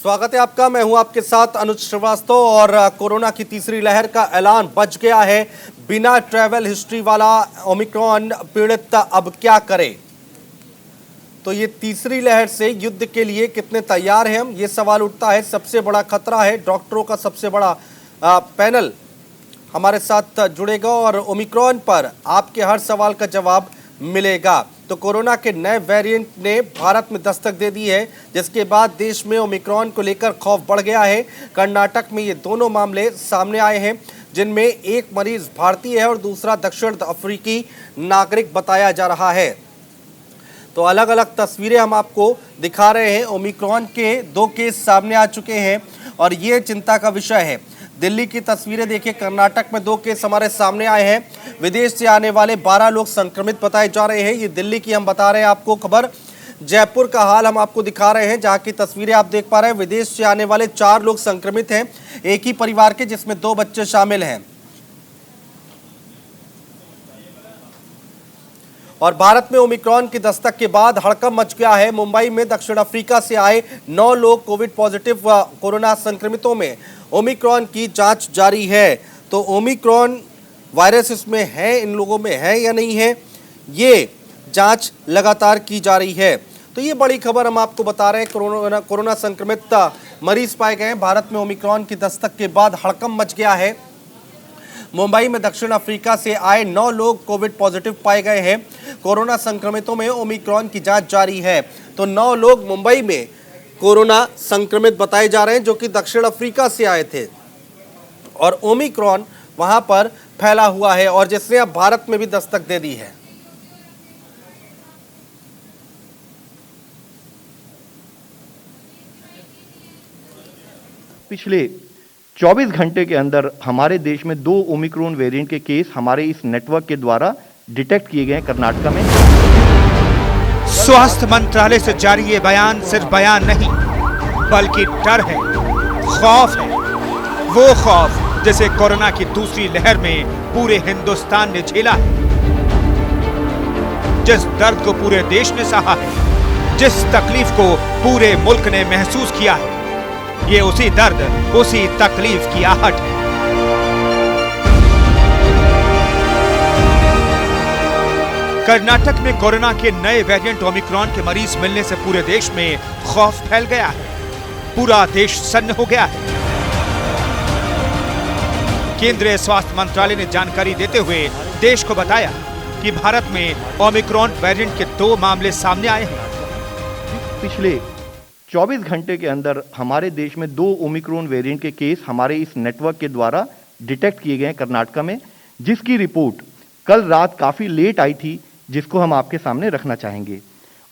स्वागत है आपका। मैं हूं आपके साथ अनुज श्रीवास्तव। और कोरोना की तीसरी लहर का ऐलान बच गया है। बिना ट्रैवल हिस्ट्री वाला ओमिक्रॉन पीड़ित अब क्या करे? तो ये तीसरी लहर से युद्ध के लिए कितने तैयार हैं हम, ये सवाल उठता है। सबसे बड़ा खतरा है। डॉक्टरों का सबसे बड़ा पैनल हमारे साथ जुड़ेगा और ओमिक्रॉन पर आपके हर सवाल का जवाब मिलेगा। तो कोरोना के नए वेरिएंट ने भारत में दस्तक दे दी है, जिसके बाद देश में ओमिक्रॉन को लेकर खौफ बढ़ गया है। कर्नाटक में ये दोनों मामले सामने आए हैं, जिनमें एक मरीज भारतीय है और दूसरा दक्षिण अफ्रीकी नागरिक बताया जा रहा है। तो अलग अलग तस्वीरें हम आपको दिखा रहे हैं। ओमिक्रॉन के 2 केस सामने आ चुके हैं और ये चिंता का विषय है। दिल्ली की तस्वीरें देखिए। कर्नाटक में 2 केस हमारे सामने आए हैं। विदेश से आने वाले 12 लोग संक्रमित बताए जा रहे हैं। ये दिल्ली की हम बता रहे हैं आपको खबर। जयपुर का हाल हम आपको दिखा रहे हैं, जहां की तस्वीरें आप देख पा रहे हैं। विदेश से आने वाले 4 लोग संक्रमित हैं, एक ही परिवार के, जिसमें 2 बच्चे शामिल हैं। और भारत में ओमिक्रॉन की दस्तक के बाद हड़कंप मच गया है। मुंबई में दक्षिण अफ्रीका से आए 9 लोग कोविड पॉजिटिव कोरोना संक्रमितों में ओमिक्रॉन की जांच जारी है। तो ओमिक्रॉन वायरस इसमें है, इन लोगों में है या नहीं है, ये जांच लगातार की जा रही है। तो ये बड़ी खबर हम आपको बता रहे हैं। कोरोना संक्रमित मरीज पाए गए हैं। भारत में ओमिक्रॉन की दस्तक के बाद हड़कंप मच गया है। मुंबई में दक्षिण अफ्रीका से आए 9 लोग कोविड पॉजिटिव पाए गए हैं। कोरोना संक्रमितों में ओमिक्रॉन की जांच जारी है। तो 9 लोग मुंबई में कोरोना संक्रमित बताए जा रहे हैं, जो कि दक्षिण अफ्रीका से आए थे और ओमिक्रॉन वहां पर फैला हुआ है और जिसने अब भारत में भी दस्तक दे दी है। पिछले 24 घंटे के अंदर हमारे देश में 2 ओमिक्रॉन वेरिएंट के केस हमारे इस नेटवर्क के द्वारा डिटेक्ट किए गए कर्नाटक में। स्वास्थ्य मंत्रालय से जारी ये बयान सिर्फ बयान नहीं, बल्कि डर है, खौफ है। वो खौफ जिसे कोरोना की दूसरी लहर में पूरे हिंदुस्तान ने झेला है, जिस दर्द को पूरे देश ने सहा है, जिस तकलीफ को पूरे मुल्क ने महसूस किया है, ये उसी दर्द, उसी तकलीफ की आहट है। कर्नाटक में कोरोना के नए वेरिएंट ओमिक्रॉन के मरीज मिलने से पूरे देश में खौफ फैल गया है। पूरा देश सन्न हो गया है। केंद्रीय स्वास्थ्य मंत्रालय ने जानकारी देते हुए देश को बताया कि भारत में ओमिक्रॉन वेरिएंट के 2 मामले सामने आए हैं। पिछले 24 घंटे के अंदर हमारे देश में 2 ओमिक्रॉन वेरिएंट के केस हमारे इस नेटवर्क के द्वारा डिटेक्ट किए गए कर्नाटक में, जिसकी रिपोर्ट कल रात काफी लेट आई थी, जिसको हम आपके सामने रखना चाहेंगे।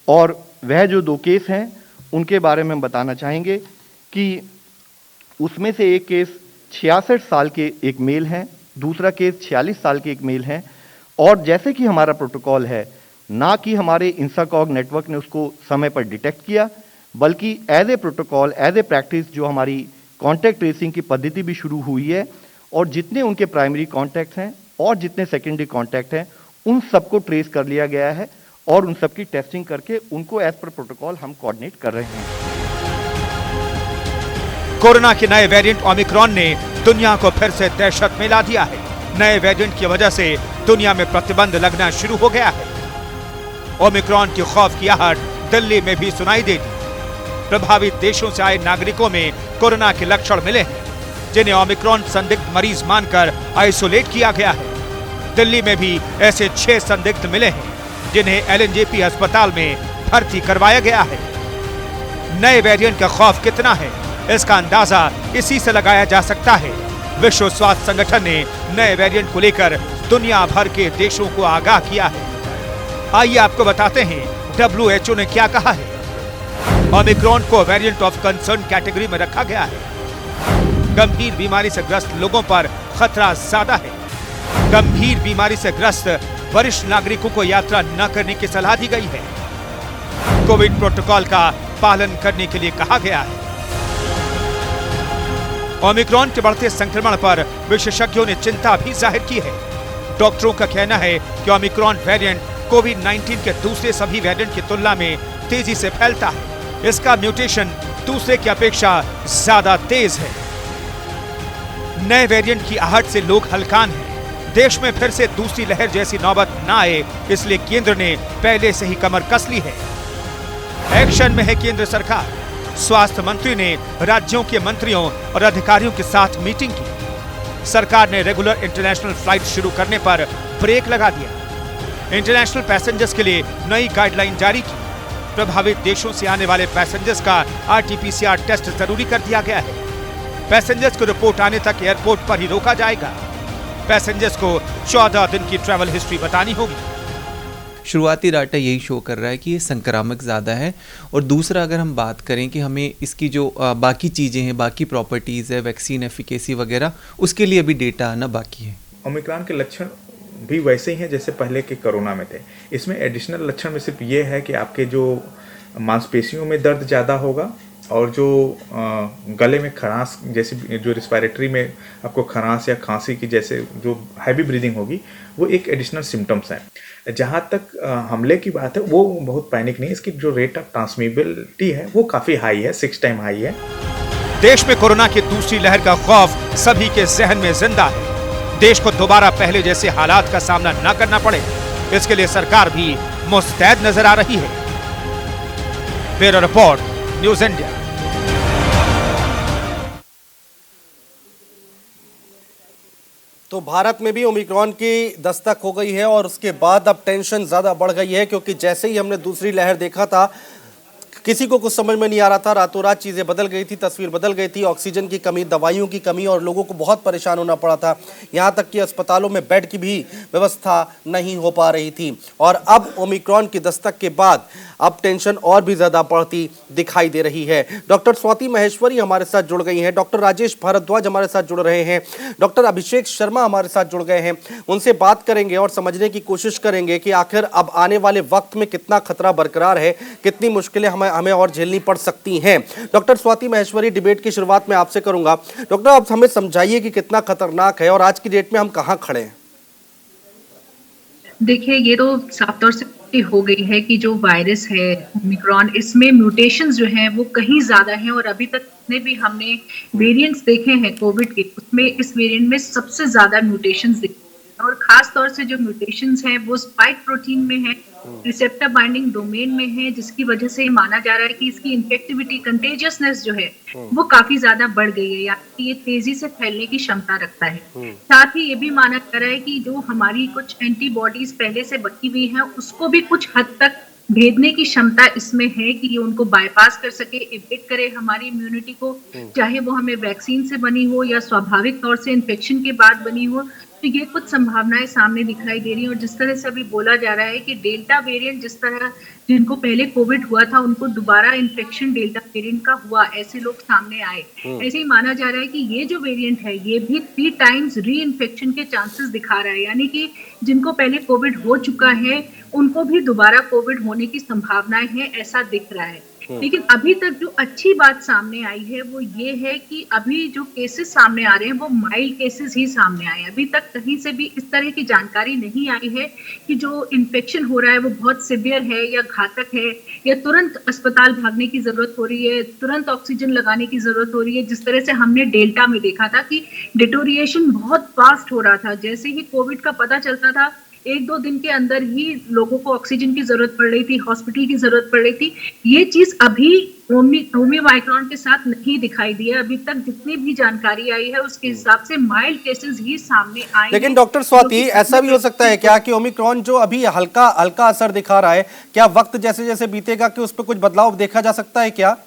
और वह जो 2 केस हैं उनके बारे में हम बताना चाहेंगे कि उसमें से एक केस 66 साल के एक मेल हैं, दूसरा केस 46 साल के एक मेल हैं। और जैसे कि हमारा प्रोटोकॉल है, ना कि हमारे इंसाकॉग नेटवर्क ने उसको समय पर डिटेक्ट किया, बल्कि as a protocol, as a practice जो हमारी कॉन्टैक्ट ट्रेसिंग की पद्धति भी शुरू हुई है और जितने उनके प्राइमरी कॉन्टैक्ट हैं और जितने सेकेंडरी कॉन्टैक्ट हैं उन सबको ट्रेस कर लिया गया है और उन सबकी टेस्टिंग करके उनको एज पर प्रोटोकॉल हम कोऑर्डिनेट कर रहे हैं। कोरोना के नए वेरिएंट ओमिक्रॉन ने दुनिया को फिर से दहशत में ला दिया है। नए वेरिएंट की वजह से दुनिया में प्रतिबंध लगना शुरू हो गया है। ओमिक्रॉन की खौफ की आहट दिल्ली में भी सुनाई देगी। प्रभावित देशों से आए नागरिकों में कोरोना के लक्षण मिले हैं, जिन्हें ओमिक्रॉन संदिग्ध मरीज मानकर आइसोलेट किया गया है। दिल्ली में भी ऐसे 6 संदिग्ध मिले हैं, जिन्हें एलएनजेपी अस्पताल में भर्ती करवाया गया है। नए वेरिएंट का खौफ कितना है, इसका अंदाजा इसी से लगाया जा सकता है। विश्व स्वास्थ्य संगठन ने नए वेरिएंट को लेकर दुनिया भर के देशों को आगाह किया है। आइए आपको बताते हैं WHO ने क्या कहा है। ओमिक्रॉन को वेरिएंट ऑफ कंसर्न कैटेगरी में रखा गया है। गंभीर बीमारी से ग्रस्त लोगों पर खतरा ज्यादा है। गंभीर बीमारी से ग्रस्त वरिष्ठ नागरिकों को यात्रा न करने की सलाह दी गई है। कोविड प्रोटोकॉल का पालन करने के लिए कहा गया है। ओमिक्रॉन के बढ़ते संक्रमण पर विशेषज्ञों ने चिंता भी जाहिर की है। डॉक्टरों का कहना है कि ओमिक्रॉन वेरिएंट कोविड-19 के दूसरे सभी वेरिएंट की तुलना में तेजी से फैलता है। इसका म्यूटेशन दूसरे की अपेक्षा ज्यादा तेज है। नए वेरिएंट की आहट से लोग हलकान हैं। देश में फिर से दूसरी लहर जैसी नौबत ना आए, इसलिए केंद्र ने पहले से ही कमर कस ली है। एक्शन में है केंद्र सरकार। स्वास्थ्य मंत्री ने राज्यों के मंत्रियों और अधिकारियों के साथ मीटिंग की। सरकार ने रेगुलर इंटरनेशनल फ्लाइट शुरू करने पर ब्रेक लगा दिया। इंटरनेशनल पैसेंजर्स के लिए नई गाइडलाइन जारी की। प्रभावित देशों से आने वाले पैसेंजर्स का RT-PCR टेस्ट जरूरी कर दिया गया है। पैसेंजर्स को रिपोर्ट आने तक एयरपोर्ट पर ही रोका जाएगा। पैसेंजर्स को 14 दिन की ट्रैवल हिस्ट्री बतानी होगी। शुरुआती डाटा यही शो कर रहा है कि ये संक्रामक ज़्यादा है। और दूसरा, अगर हम बात करें कि हमें इसकी जो बाकी चीज़ें हैं, बाकी प्रॉपर्टीज़ है, वैक्सीन एफिकेसी वगैरह, उसके लिए अभी डेटा आना बाकी है। ओमिक्रॉन के लक्षण भी वैसे ही हैं जैसे पहले के कोरोना में थे। इसमें एडिशनल लक्षण में सिर्फ ये है कि आपके जो मांसपेशियों में दर्द ज़्यादा होगा और जो गले में खरांस जैसी, जो रिस्पायरेटरी में आपको खरांस या खांसी की जैसे जो हैवी ब्रीदिंग होगी, वो एक एडिशनल सिम्टम्स हैं। जहाँ तक हमले की बात है, वो बहुत पैनिक नहीं है। इसकी जो रेट ऑफ ट्रांसमिबिलिटी है वो काफ़ी हाई है, 6 टाइम हाई है। देश में कोरोना की दूसरी लहर का खौफ सभी के जहन में जिंदा है। देश को दोबारा पहले जैसे हालात का सामना न करना पड़े, इसके लिए सरकार भी मुस्तैद नजर आ रही है। Bureau report, news India. तो भारत में भी ओमिक्रॉन की दस्तक हो गई है और उसके बाद अब टेंशन ज़्यादा बढ़ गई है, क्योंकि जैसे ही हमने दूसरी लहर देखा था, किसी को कुछ समझ में नहीं आ रहा था। रातों रात चीज़ें बदल गई थी, तस्वीर बदल गई थी। ऑक्सीजन की कमी, दवाइयों की कमी, और लोगों को बहुत परेशान होना पड़ा था। यहाँ तक कि अस्पतालों में बेड की भी व्यवस्था नहीं हो पा रही थी। और अब ओमिक्रॉन की दस्तक के बाद अब टेंशन और भी ज़्यादा बढ़ती दिखाई दे रही है। डॉक्टर स्वाति महेश्वरी हमारे साथ जुड़ गई हैं, डॉक्टर राजेश भारद्वाज हमारे साथ जुड़ रहे हैं, डॉक्टर अभिषेक शर्मा हमारे साथ जुड़ गए हैं। उनसे बात करेंगे और समझने की कोशिश करेंगे कि आखिर अब आने वाले वक्त में कितना खतरा बरकरार है, कितनी मुश्किलें हमें और झेलनी पड़ सकती हैं। डॉक्टर स्वाति महेश्वरी, डिबेट की शुरुआत में आपसे करूंगा। डॉक्टर, आप हमें समझाइए कि कितना खतरनाक है और आज की डेट में हम कहां खड़े हैं। देखिए, ये तो साफ तौर से हो गई है कि जो वायरस है ओमिक्रॉन, इसमें म्यूटेशंस जो हैं वो कहीं ज्यादा हैं। और अभी तक जितने भी हमने वेरिएंट्स देखे हैं कोविड के, उसमें इस वेरिएंट में सबसे ज्यादा म्यूटेशंस दिखे हैं। और खास तौर से जो म्यूटेशंस हैं वो स्पाइक प्रोटीन में है, रिसेप्टर बाइंडिंग डोमेन में है, जिसकी वजह से माना जा रहा है कि इसकी इन्फेक्टिविटी, कंटेजियसनेस जो है वो काफी ज्यादा बढ़ गई है, यानी ये तेजी से फैलने की क्षमता रखता है। साथ ही ये भी माना जा रहा है कि जो हमारी कुछ एंटीबॉडीज पहले से बची हुई हैं, उसको भी कुछ हद तक भेदने की क्षमता इसमें है कि ये उनको बाईपास कर सके, इवेट करे हमारी इम्यूनिटी को, चाहे वो हमें वैक्सीन से बनी हो या स्वाभाविक तौर से इन्फेक्शन के बाद बनी हो। तो ये कुछ संभावनाएं सामने दिखाई दे रही हैं। और जिस तरह से अभी बोला जा रहा है कि डेल्टा वेरिएंट, जिस तरह जिनको पहले कोविड हुआ था उनको दोबारा इन्फेक्शन डेल्टा वेरिएंट का हुआ, ऐसे लोग सामने आए। ऐसे ही माना जा रहा है कि ये जो वेरिएंट है ये भी 3 टाइम्स री इन्फेक्शन के चांसेस दिखा रहा है, यानी कि जिनको पहले कोविड हो चुका है उनको भी दोबारा कोविड होने की संभावनाएं हैं, ऐसा दिख रहा है। लेकिन अभी तक जो अच्छी बात सामने आई है वो ये है कि अभी जो केसेस सामने आ रहे हैं वो माइल्ड केसेस ही सामने आए हैं। अभी तक कहीं से भी इस तरह की जानकारी नहीं आई है कि जो इन्फेक्शन हो रहा है वो बहुत सिवियर है या घातक है या तुरंत अस्पताल भागने की जरूरत हो रही है, तुरंत ऑक्सीजन लगाने की जरूरत हो रही है। जिस तरह से हमने डेल्टा में देखा था कि डिटोरिएशन बहुत फास्ट हो रहा था, जैसे ही कोविड का पता चलता था 1-2 दिन के अंदर ही लोगों को ऑक्सीजन की जरूरत पड़ रही थी, हॉस्पिटल की जरूरत पड़ रही थी। ये चीज अभी ओमिक्रॉन के साथ नहीं दिखाई दी है। अभी तक जितनी भी जानकारी आई है उसके हिसाब से माइल्ड केसेस ही सामने आए। लेकिन डॉक्टर स्वाति, ऐसा भी हो सकता है क्या कि ओमिक्रॉन जो अभी हल्का असर दिखा रहा है, क्या वक्त जैसे जैसे बीतेगा कि उस पर कुछ बदलाव देखा जा सकता है क्या?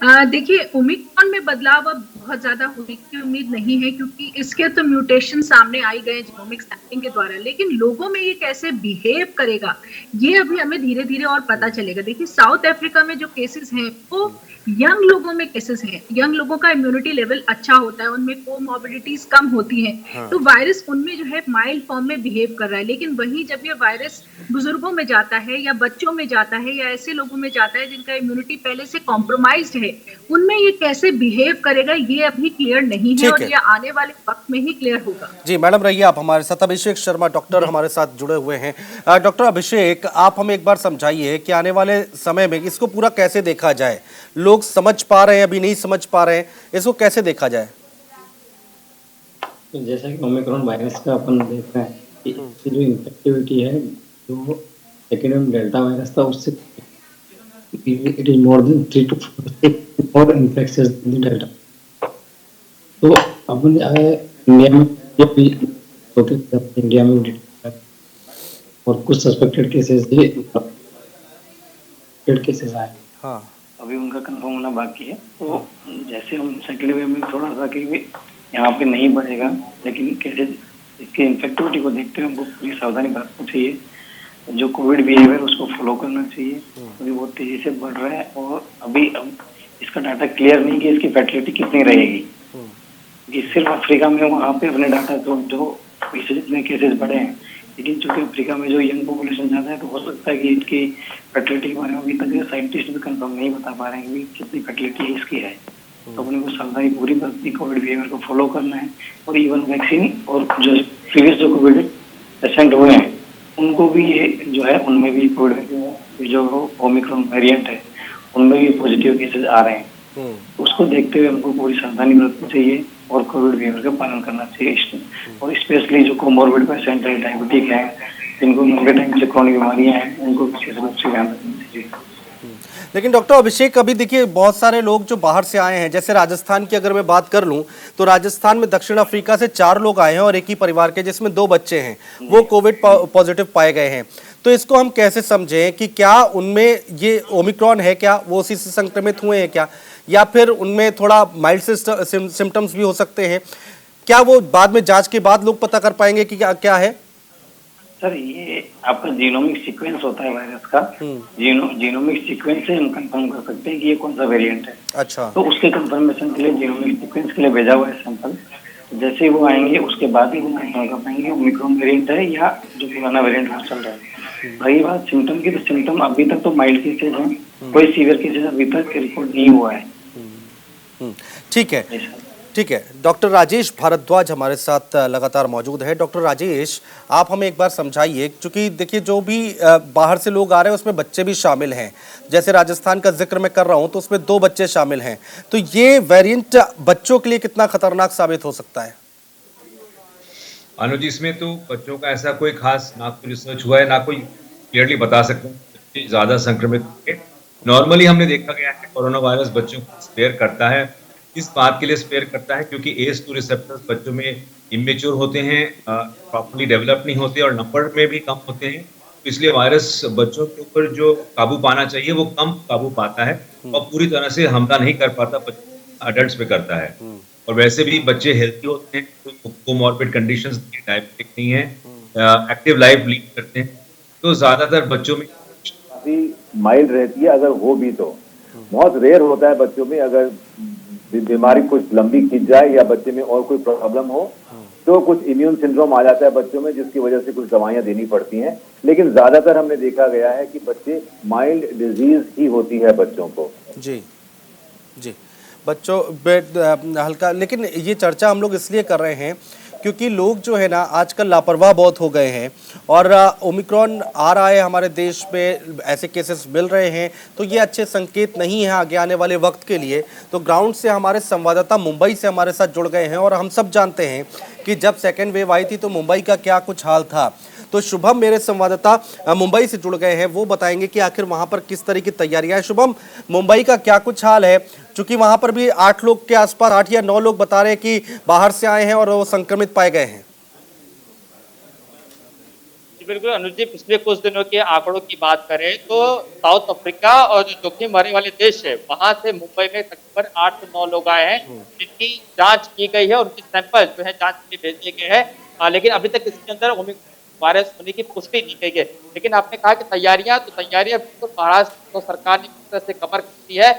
देखिए, ओमिक्रॉन में बदलाव अब बहुत ज्यादा होने की उम्मीद नहीं है, क्योंकि इसके तो म्यूटेशन सामने आई गए जीनोमिक सैंपलिंग के द्वारा। लेकिन लोगों में ये कैसे बिहेव करेगा ये अभी हमें धीरे धीरे और पता चलेगा। देखिए, साउथ अफ्रीका में जो केसेस हैं वो यंग लोगों में केसेस हैं। यंग लोगों का इम्यूनिटी लेवल अच्छा होता है, उनमें कोमॉर्बिडिटीज कम होती हैं, तो वायरस उनमें जो है माइल्ड फॉर्म में बिहेव कर रहा है। लेकिन वहीं जब ये वायरस बुजुर्गों में जाता है या बच्चों में जाता है या ऐसे लोगों में जाता है जिनका इम्यूनिटी पहले से कॉम्प्रोमाइज्ड है, उनमें ये कैसे बिहेव करेगा ये अभी क्लियर नहीं है ठीक और है। ये आने वाले वक्त में ही क्लियर होगा। जी मैडम रहिए आप हमारे साथ। अभिषेक शर्मा डॉक्टर हमारे साथ जुड़े हुए हैं। डॉक्टर अभिषेक, आप हमें एक बार समझाइए कि आने वाले समय में इसको पूरा कैसे देखा जाए। लोग समझ पा रहे हैं, अभी नहीं समझ पा रहे हैं, इसको कैसे देखा जाए? तो जैसा कि ओमिक्रॉन वायरस का अपन देख रहे हैं कि इसकी जो इन्फेक्टिविटी है जो सेकेंड वेव डेल्टा वायरस था उससे it is more than 3 to 4 more infectious than delta. तो अपन इंडिया में ये भी इंडिया में भी और कुछ सस्पेक्टेड केसेस आए। हाँ अभी उनका कंफर्म होना बाकी है। तो जैसे हम सेकेंड वेव में थोड़ा सा कि यहाँ पे नहीं बढ़ेगा, लेकिन कैसे इसके इन्फेक्टिविटी को देखते हुए हमको पूरी सावधानी बरतना चाहिए। जो कोविड बिहेवियर उसको फॉलो करना चाहिए। अभी बहुत तेजी से बढ़ रहा है और अभी अब इसका डाटा क्लियर नहीं कि इसकी फैटिलिटी कितनी रहेगी। ये सिर्फ अफ्रीका में वहाँ पे अपने डाटा जो पिछले जितने केसेस बढ़े हैं, लेकिन चूंकि अफ्रीका में जो यंग पॉपुलेशन ज़्यादा है तो हो सकता है कि इसकी फर्टिलिटी के बारे में अभी तक साइंटिस्ट भी कंफर्म नहीं बता पा रहे हैं कि कितनी फर्टिलिटी इसकी है। तो अपने को सावधानी पूरी बरतनी, कोविड बिहेवियर को फॉलो करना है और इवन वैक्सीन और जो प्रीवियस जो कोविड पेशेंट हुए हैं उनको भी ये जो है उनमें भी कोविड जो ओमिक्रॉन वेरिएंट है उनमें भी पॉजिटिव केसेस आ रहे हैं। उसको देखते हुए हमको पूरी सावधानी बरतनी चाहिए और कोविड बिहेवियर का पालन करना चाहिए। और स्पेशली जो कोमोर्बिड पेशेंट है, डायबिटिक है, जिनको लंबे टाइम से क्रोनिक बीमारियां हैं, उनको विशेष रूप से ध्यान रखना चाहिए। लेकिन डॉक्टर अभिषेक, अभी देखिए बहुत सारे लोग जो बाहर से आए हैं, जैसे राजस्थान की अगर मैं बात कर लूं तो राजस्थान में दक्षिण अफ्रीका से 4 लोग आए हैं और एक ही परिवार के जिसमें 2 बच्चे हैं, वो कोविड पॉजिटिव पाए गए हैं। तो इसको हम कैसे समझें कि क्या उनमें ये ओमिक्रॉन है, क्या वो उसी से संक्रमित हुए हैं क्या, या फिर उनमें थोड़ा माइल्ड सिम्टम्स भी हो सकते हैं? क्या वो बाद में जांच के बाद लोग पता कर पाएंगे कि क्या है? सर ये आपका जीनोमिक सीक्वेंस होता है वायरस का। जीनोमिक सीक्वेंस से हम कंफर्म कर सकते हैं कि ये कौन सा वेरिएंट है। अच्छा। तो उसके कंफर्मेशन के लिए जीनोमिक सीक्वेंस के लिए भेजा हुआ है सैंपल। जैसे वो आएंगे उसके बाद ही वो कंफर्म कर पाएंगे ओमिक्रॉन वेरिएंट है या जो पुराना वेरिएंट चल रहा है। रही बात सिम्टम की, तो सिम्टम अभी तक तो माइल्ड केसेज हैं, कोई सीवियर केसेज अभी तक रिपोर्ट नहीं हुआ है। ठीक है, ठीक है। डॉक्टर राजेश भारद्वाज हमारे साथ लगातार मौजूद है। डॉक्टर राजेश, आप हमें एक बार समझाइए, क्योंकि देखिए जो भी बाहर से लोग आ रहे हैं उसमें बच्चे भी शामिल हैं। जैसे राजस्थान का जिक्र मैं कर रहा हूं तो उसमें 2 बच्चे शामिल हैं। तो ये वेरिएंट बच्चों के लिए कितना खतरनाक साबित हो सकता है? अनुज, इसमें तो बच्चों का ऐसा कोई खास ना कोई रिसर्च हुआ है, ना कोई क्लियरली बता सकते हैं बच्चे ज्यादा संक्रमित होंगे। नॉर्मली हमने देखा गया है कोरोना वायरस बच्चों को स्पेयर करता है। इस बात के लिए स्पेयर करता है क्योंकि ACE2 रिसेप्टर्स बच्चों में इमेच्योर होते हैं, प्रॉपर्ली डेवलप नहीं होते और नंबर में भी कम होते हैं। तो इसलिए वायरस बच्चों के ऊपर जो काबू पाना चाहिए वो कम काबू पाता है और पूरी तरह से हमला नहीं कर पाता, अडल्ट्स पे करता है। और वैसे भी बच्चे हेल्थी होते हैं, कोमॉर्बिड कंडीशंस, डायबिटिक नहीं है, एक्टिव लाइफ लीड करते हैं। तो ज्यादातर बच्चों में काफी माइल्ड रहती है, अगर हो भी तो बहुत रेयर होता है बच्चों में। अगर बीमारी कुछ लंबी खिंच जाए या बच्चे में और कोई प्रॉब्लम हो तो कुछ इम्यून सिंड्रोम आ जाता है बच्चों में, जिसकी वजह से कुछ दवाइयां देनी पड़ती हैं। लेकिन ज्यादातर हमने देखा गया है कि बच्चे माइल्ड डिजीज ही होती है बच्चों को। जी जी, बच्चों हल्का। लेकिन ये चर्चा हम लोग इसलिए कर रहे हैं क्योंकि लोग जो है ना आजकल लापरवाह बहुत हो गए हैं और ओमिक्रॉन आ रहा है हमारे देश में, ऐसे केसेस मिल रहे हैं, तो ये अच्छे संकेत नहीं है आगे आने वाले वक्त के लिए। तो ग्राउंड से हमारे संवाददाता मुंबई से हमारे साथ जुड़ गए हैं और हम सब जानते हैं कि जब सेकेंड वेव आई थी तो मुंबई का क्या कुछ हाल था। तो शुभम मेरे संवाददाता मुंबई से जुड़ गए हैं, वो बताएंगे कि आखिर वहाँ पर किस तरह की तैयारियाँ हैं। शुभम, मुंबई का क्या कुछ हाल है? चूंकि वहाँ पर भी 8 लोग के आसपास, 8 या 9 लोग बता रहे हैं कि बाहर से आए हैं और वो संक्रमित पाए गए हैं। जी बिल्कुल अनुज जी, पिछले कुछ दिनों के आंकड़ों की बात करें तो साउथ अफ्रीका और जो जोखिम भरे वाले देश है वहां से मुंबई में तकरीबन 8 से 9 लोग आए हैं जिनकी जांच की गई है और उनके सैंपल जो है जांच के लिए भेजे गए हैं। लेकिन अभी तक इसके अंदर ओमिक्रॉन वायरस होने की पुष्टि नहीं की गई। लेकिन आपने कहा कि तैयारियां बिल्कुल महाराष्ट्र सरकार ने किस तरह से कमर की है।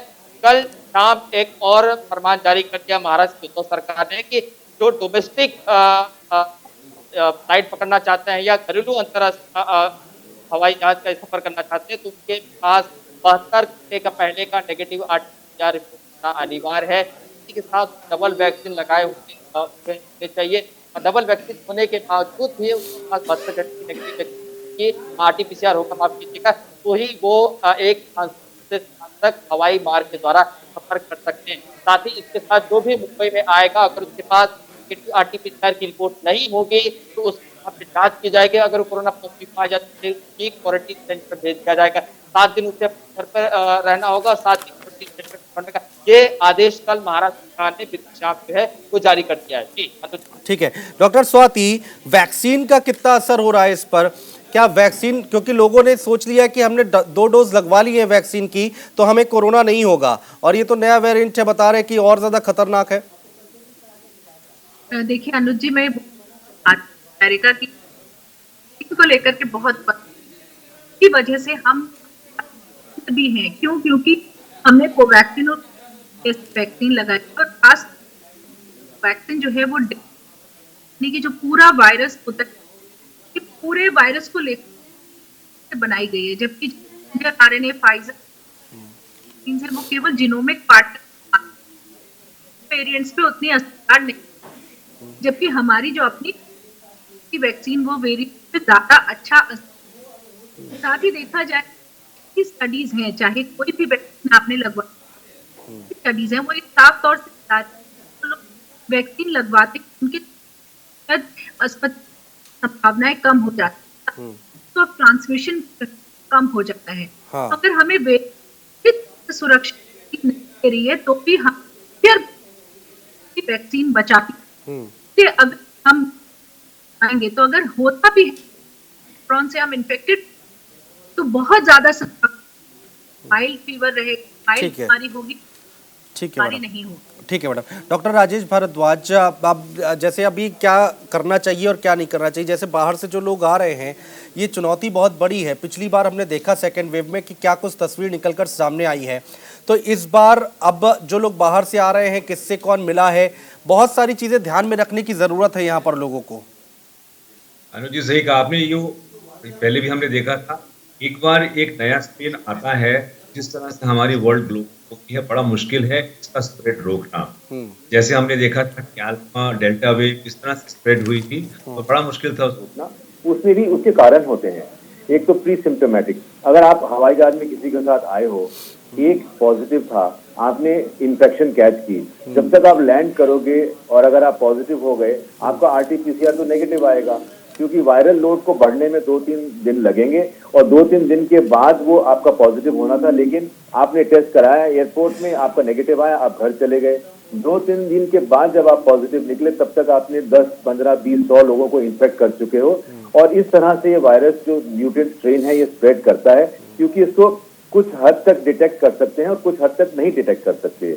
कल शाम एक और फरमान जारी कर दिया महाराष्ट्र की सरकार ने कि जो डोमेस्टिक फ्लाइट पकड़ना चाहते हैं या घरेलू अंतर्राष्ट्रीय हवाई जहाज का सफर करना चाहते हैं तो उनके पास 72 घंटे का पहले का नेगेटिव PCR रिपोर्ट होना अनिवार्य है। इसी के साथ डबल वैक्सीन लगाए होने चाहिए और डबल वैक्सीन होने के बावजूद भी उसके पास 72 घंटे की नेगेटिव कि RT-PCR होगा, माफ कीजिएगा, तो ही वो एक से तक हवाई मार्ग के द्वारा सफर कर सकते हैं। साथ ही इसके साथ जो भी मुंबई में आएगा, अगर उसके पास RT-PCR की रिपोर्ट नहीं होगी तो उसकी वहाँ पे जांच की जाएगी। अगर कोरोना पॉजिटिव पाया जाए तो क्वारंटीन सेंटर भेज दिया जाएगा। 7 दिन उसे घर पर रहना होगा, 7 दिन क्वारंटीन सेंटर में रहने का ये आदेश कल महाराष्ट्र सरकार ने बीती शाम जो है वो जारी कर दिया है। जी ठीक है डॉक्टर स्वाति, वैक्सीन का कितना असर हो रहा है इस पर? क्या वैक्सीन, क्योंकि लोगों ने सोच लिया कि हमने 2 डोज लगवा ली है वैक्सीन की तो हमें कोरोना नहीं होगा, और ये तो नया वेरिएंट है, बता रहे कि और ज्यादा खतरनाक है। देखिए अनुज जी, मैं अमेरिका की को लेकर के बहुत की वजह से हम भी हैं। क्योंकि हमने कोवैक्सीन और वैक्सीन लगाई और खास वैक्सीन जो है वो की जो पूरा वायरस होता है पूरे वायरस को लेकर बनाई गई है, जबकि RNA फाइजर से वो केवल जीनोमिक पार्ट वेरिएंट्स पे उतनी असरदार नहीं, जबकि हमारी जो अपनी वैक्सीन वो वेरिएंट पे ज्यादा अच्छा असर। साथ ही देखा जाए कि स्टडीज हैं, चाहे कोई भी वैक्सीन आपने लगवा, स्टडीज हैं वो एक साफ तौर से बता रहे हैं वैक्सीन लगवाते उनके संभावनाएं कम हो जाती है, तो ट्रांसमिशन कम हो जाता है। हाँ। अगर हमें सुरक्षा दे रही है तो भी हम वैक्सीन बचाती है। अगर हम आएंगे तो अगर होता भी है कोरोना से हम इन्फेक्टेड तो बहुत ज्यादा माइल्ड फीवर रहेगा, माइल्ड बीमारी होगी, ठीक है मैडम, नहीं होगी। ठीक है मैडम। डॉक्टर राजेश भारद्वाज, आप जैसे अभी क्या करना चाहिए और क्या नहीं करना चाहिए, जैसे बाहर से जो लोग आ रहे हैं ये चुनौती बहुत बड़ी है। पिछली बार हमने देखा सेकेंड वेव में कि क्या कुछ तस्वीर निकलकर सामने आई है, तो इस बार अब जो लोग बाहर से आ रहे हैं किससे कौन मिला है, बहुत सारी चीजें ध्यान में रखने की जरूरत है यहाँ पर लोगों को। अनुज जी सही कहा आपने, यो पहले भी हमने देखा था, एक बार एक नया स्ट्रेन आता है जिस तरह से हमारी वर्ल्ड ग्लोब होती है, बड़ा मुश्किल है इसका स्प्रेड रोकना। जैसे हमने देखा था कि अल्फा डेल्टा वेव इस तरह से स्प्रेड हुई थी तो बड़ा मुश्किल था रोकना। उसमें भी उसके कारण होते हैं। एक तो प्री सिम्टोमेटिक, अगर आप हवाई जहाज में किसी के साथ आए हो, एक पॉजिटिव था, आपने इन्फेक्शन कैच की, जब तक आप लैंड करोगे और अगर आप पॉजिटिव हो गए, आपका RT-PCR तो नेगेटिव आएगा, क्योंकि वायरल लोड को बढ़ने में 2-3 दिन लगेंगे और 2-3 दिन के बाद वो आपका पॉजिटिव होना था, लेकिन आपने टेस्ट कराया एयरपोर्ट में, आपका नेगेटिव आया, आप घर चले गए। 2-3 दिन के बाद जब आप पॉजिटिव निकले तब तक आपने 10, 15, 20, 100 लोगों को इन्फेक्ट कर चुके हो। और इस तरह से ये वायरस जो म्यूटेंट स्ट्रेन है ये स्प्रेड करता है, क्योंकि इसको कुछ हद तक डिटेक्ट कर सकते हैं और कुछ हद तक नहीं डिटेक्ट कर सकते।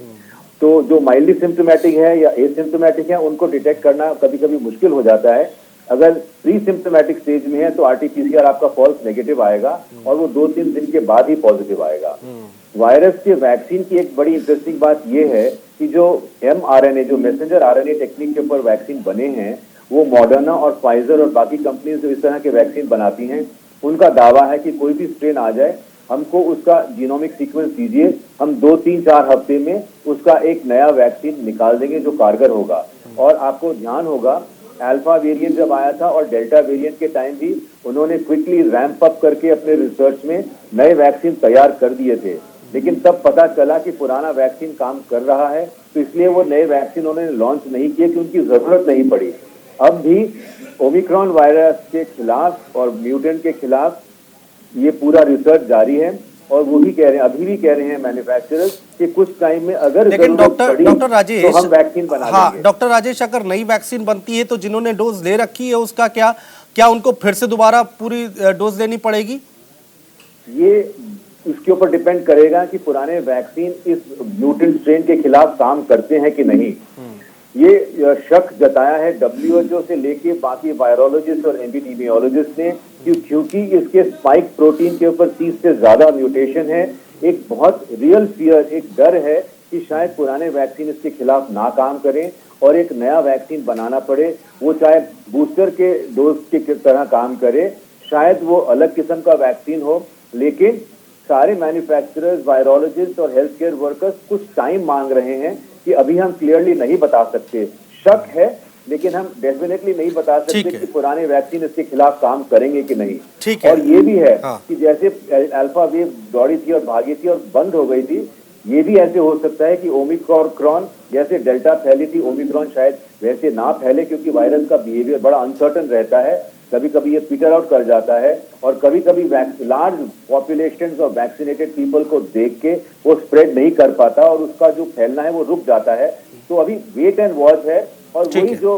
तो जो माइल्डली सिम्टोमेटिक है या एसिम्टोमेटिक है उनको डिटेक्ट करना कभी कभी मुश्किल हो जाता है। अगर प्री सिम्टोमेटिक स्टेज में है तो RT-PCR आपका फॉल्स नेगेटिव आएगा और वो 2-3 दिन के बाद ही पॉजिटिव आएगा। वायरस के वैक्सीन की एक बड़ी इंटरेस्टिंग बात ये है कि जो mRNA, जो मैसेंजर RNA टेक्निक के ऊपर वैक्सीन बने हैं, वो मॉडर्ना और फाइजर और बाकी कंपनीज जो इस तरह के वैक्सीन बनाती हैं, उनका दावा है कि कोई भी स्ट्रेन आ जाए, हमको उसका जीनोमिक सीक्वेंस दीजिए, हम 2-3-4 हफ्ते में उसका एक नया वैक्सीन निकाल देंगे जो कारगर होगा। और आपको ध्यान होगा अल्फा वेरिएंट जब आया था और डेल्टा वेरिएंट के टाइम भी उन्होंने क्विकली रैंप अप करके अपने रिसर्च में नए वैक्सीन तैयार कर दिए थे, लेकिन तब पता चला कि पुराना वैक्सीन काम कर रहा है, तो इसलिए वो नए वैक्सीन उन्होंने लॉन्च नहीं किए कि उनकी जरूरत नहीं पड़ी। अब भी ओमिक्रॉन वायरस के खिलाफ और म्यूटेंट के खिलाफ ये पूरा रिसर्च जारी है और वो भी कह रहे हैं, अभी भी कह रहे हैं मैन्युफैक्चरर्स कि कुछ टाइम में अगर लेकिन डॉक्टर राजेश, तो हम वैक्सीन बना हाँ डॉक्टर राजेश, अगर नई वैक्सीन बनती है तो जिन्होंने डोज ले रखी है उसका क्या उनको फिर से दोबारा पूरी डोज लेनी पड़ेगी? ये इसके ऊपर डिपेंड करेगा कि पुराने वैक्सीन इस म्यूटेंट स्ट्रेन के खिलाफ काम करते हैं कि नहीं। ये शक जताया है WHO से लेके बाकी वायरोलॉजिस्ट और एपिडेमियोलॉजिस्ट ने, क्योंकि इसके स्पाइक प्रोटीन के ऊपर 30 से ज्यादा म्यूटेशन है। एक बहुत रियल फियर, एक डर है कि शायद पुराने वैक्सीन इसके खिलाफ ना काम करें और एक नया वैक्सीन बनाना पड़े, वो चाहे बूस्टर के डोज के तरह काम करे, शायद वो अलग किस्म का वैक्सीन हो, लेकिन सारे मैन्युफैक्चरर्स, वायरोलॉजिस्ट और हेल्थ केयर वर्कर्स कुछ टाइम मांग रहे हैं कि अभी हम क्लियरली नहीं बता सकते। शक है, लेकिन हम डेफिनेटली नहीं बता सकते कि पुराने वैक्सीन इसके खिलाफ काम करेंगे कि नहीं। ठीक है। और ये भी है हाँ। कि जैसे अल्फा वेव दौड़ी थी और भागी थी और बंद हो गई थी, ये भी ऐसे हो सकता है कि ओमिक्रॉन जैसे डेल्टा फैली थी, ओमिक्रॉन शायद वैसे ना फैले, क्योंकि वायरस का बिहेवियर बड़ा अनसर्टन रहता है। कभी कभी ये पीटर आउट कर जाता है और कभी कभी लार्ज पॉपुलेशन और वैक्सीनेटेड पीपल को देख के वो स्प्रेड नहीं कर पाता और उसका जो फैलना है वो रुक जाता है। तो अभी वेट एंड वॉच है और वही जो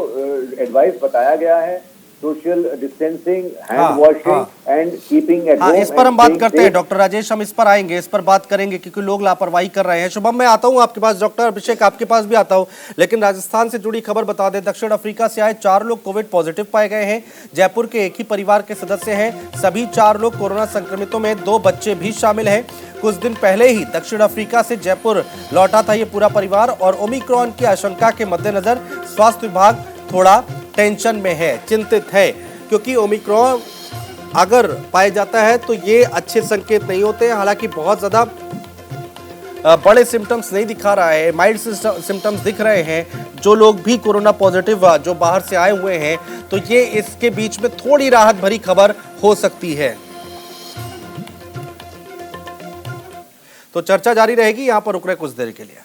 एडवाइस बताया गया है, social distancing, hand washing and keeping at home. इस पर हम बात करते हैं डॉक्टर राजेश, हम इस पर आएंगे, इस पर बात करेंगे क्योंकि लोग लापरवाही कर रहे हैं। शुभम, मैं आता हूं आपके पास, डॉक्टर अभिषेक आपके पास भी आता हूं, लेकिन राजस्थान से जुड़ी खबर बता दें। दक्षिण अफ्रीका से आए 4 लोग कोविड पॉजिटिव पाए गए हैं। जयपुर के एक ही परिवार के सदस्य हैं। सभी 4 लोग कोरोना संक्रमितों में 2 बच्चे भी शामिल हैं। कुछ दिन पहले ही दक्षिण अफ्रीका से जयपुर लौटा था ये पूरा परिवार और ओमिक्रॉन की आशंका के मद्देनजर स्वास्थ्य विभाग थोड़ा टेंशन में है, चिंतित है, क्योंकि ओमिक्रॉन अगर पाया जाता है तो ये अच्छे संकेत नहीं होते हैं। हालांकि बहुत ज्यादा बड़े सिम्टम्स नहीं दिखा रहा है, माइल्ड सिम्टम्स दिख रहे हैं। जो लोग भी कोरोना पॉजिटिव जो बाहर से आए हुए हैं, तो ये इसके बीच में थोड़ी राहत भरी खबर हो सकती है। तो चर्चा जारी रहेगी, यहां पर रुक रहे कुछ देर के लिए।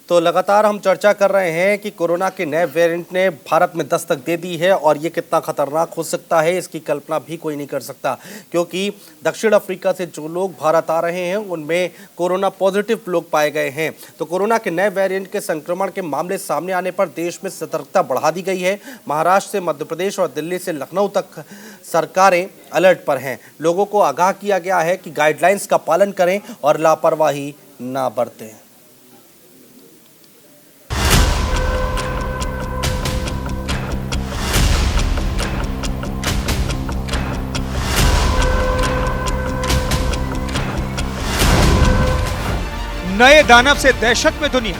तो लगातार हम चर्चा कर रहे हैं कि कोरोना के नए वेरिएंट ने भारत में दस्तक दे दी है और ये कितना खतरनाक हो सकता है इसकी कल्पना भी कोई नहीं कर सकता, क्योंकि दक्षिण अफ्रीका से जो लोग भारत आ रहे हैं उनमें कोरोना पॉजिटिव लोग पाए गए हैं। तो कोरोना के नए वेरिएंट के संक्रमण के मामले सामने आने पर देश में सतर्कता बढ़ा दी गई है। महाराष्ट्र से मध्य प्रदेश और दिल्ली से लखनऊ तक सरकारें अलर्ट पर हैं। लोगों को आगाह किया गया है कि गाइडलाइंस का पालन करें और लापरवाही ना बरतें। नए दानव से दहशत में दुनिया।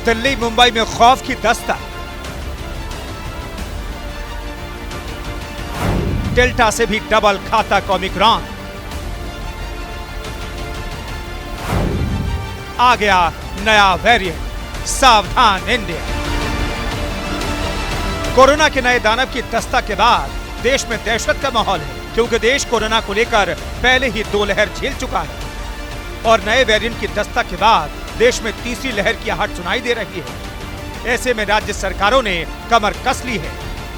दिल्ली मुंबई में खौफ की दस्तक। डेल्टा से भी डबल घातक ओमिक्रॉन। आ गया नया वेरिएंट, सावधान इंडिया। कोरोना के नए दानव की दस्तक के बाद देश में दहशत का माहौल है, क्योंकि देश कोरोना को लेकर पहले ही 2 लहर झेल चुका है और नए वेरिएंट की दस्तक के बाद देश में तीसरी लहर की आहट सुनाई दे रही है। ऐसे में राज्य सरकारों ने कमर कस ली है।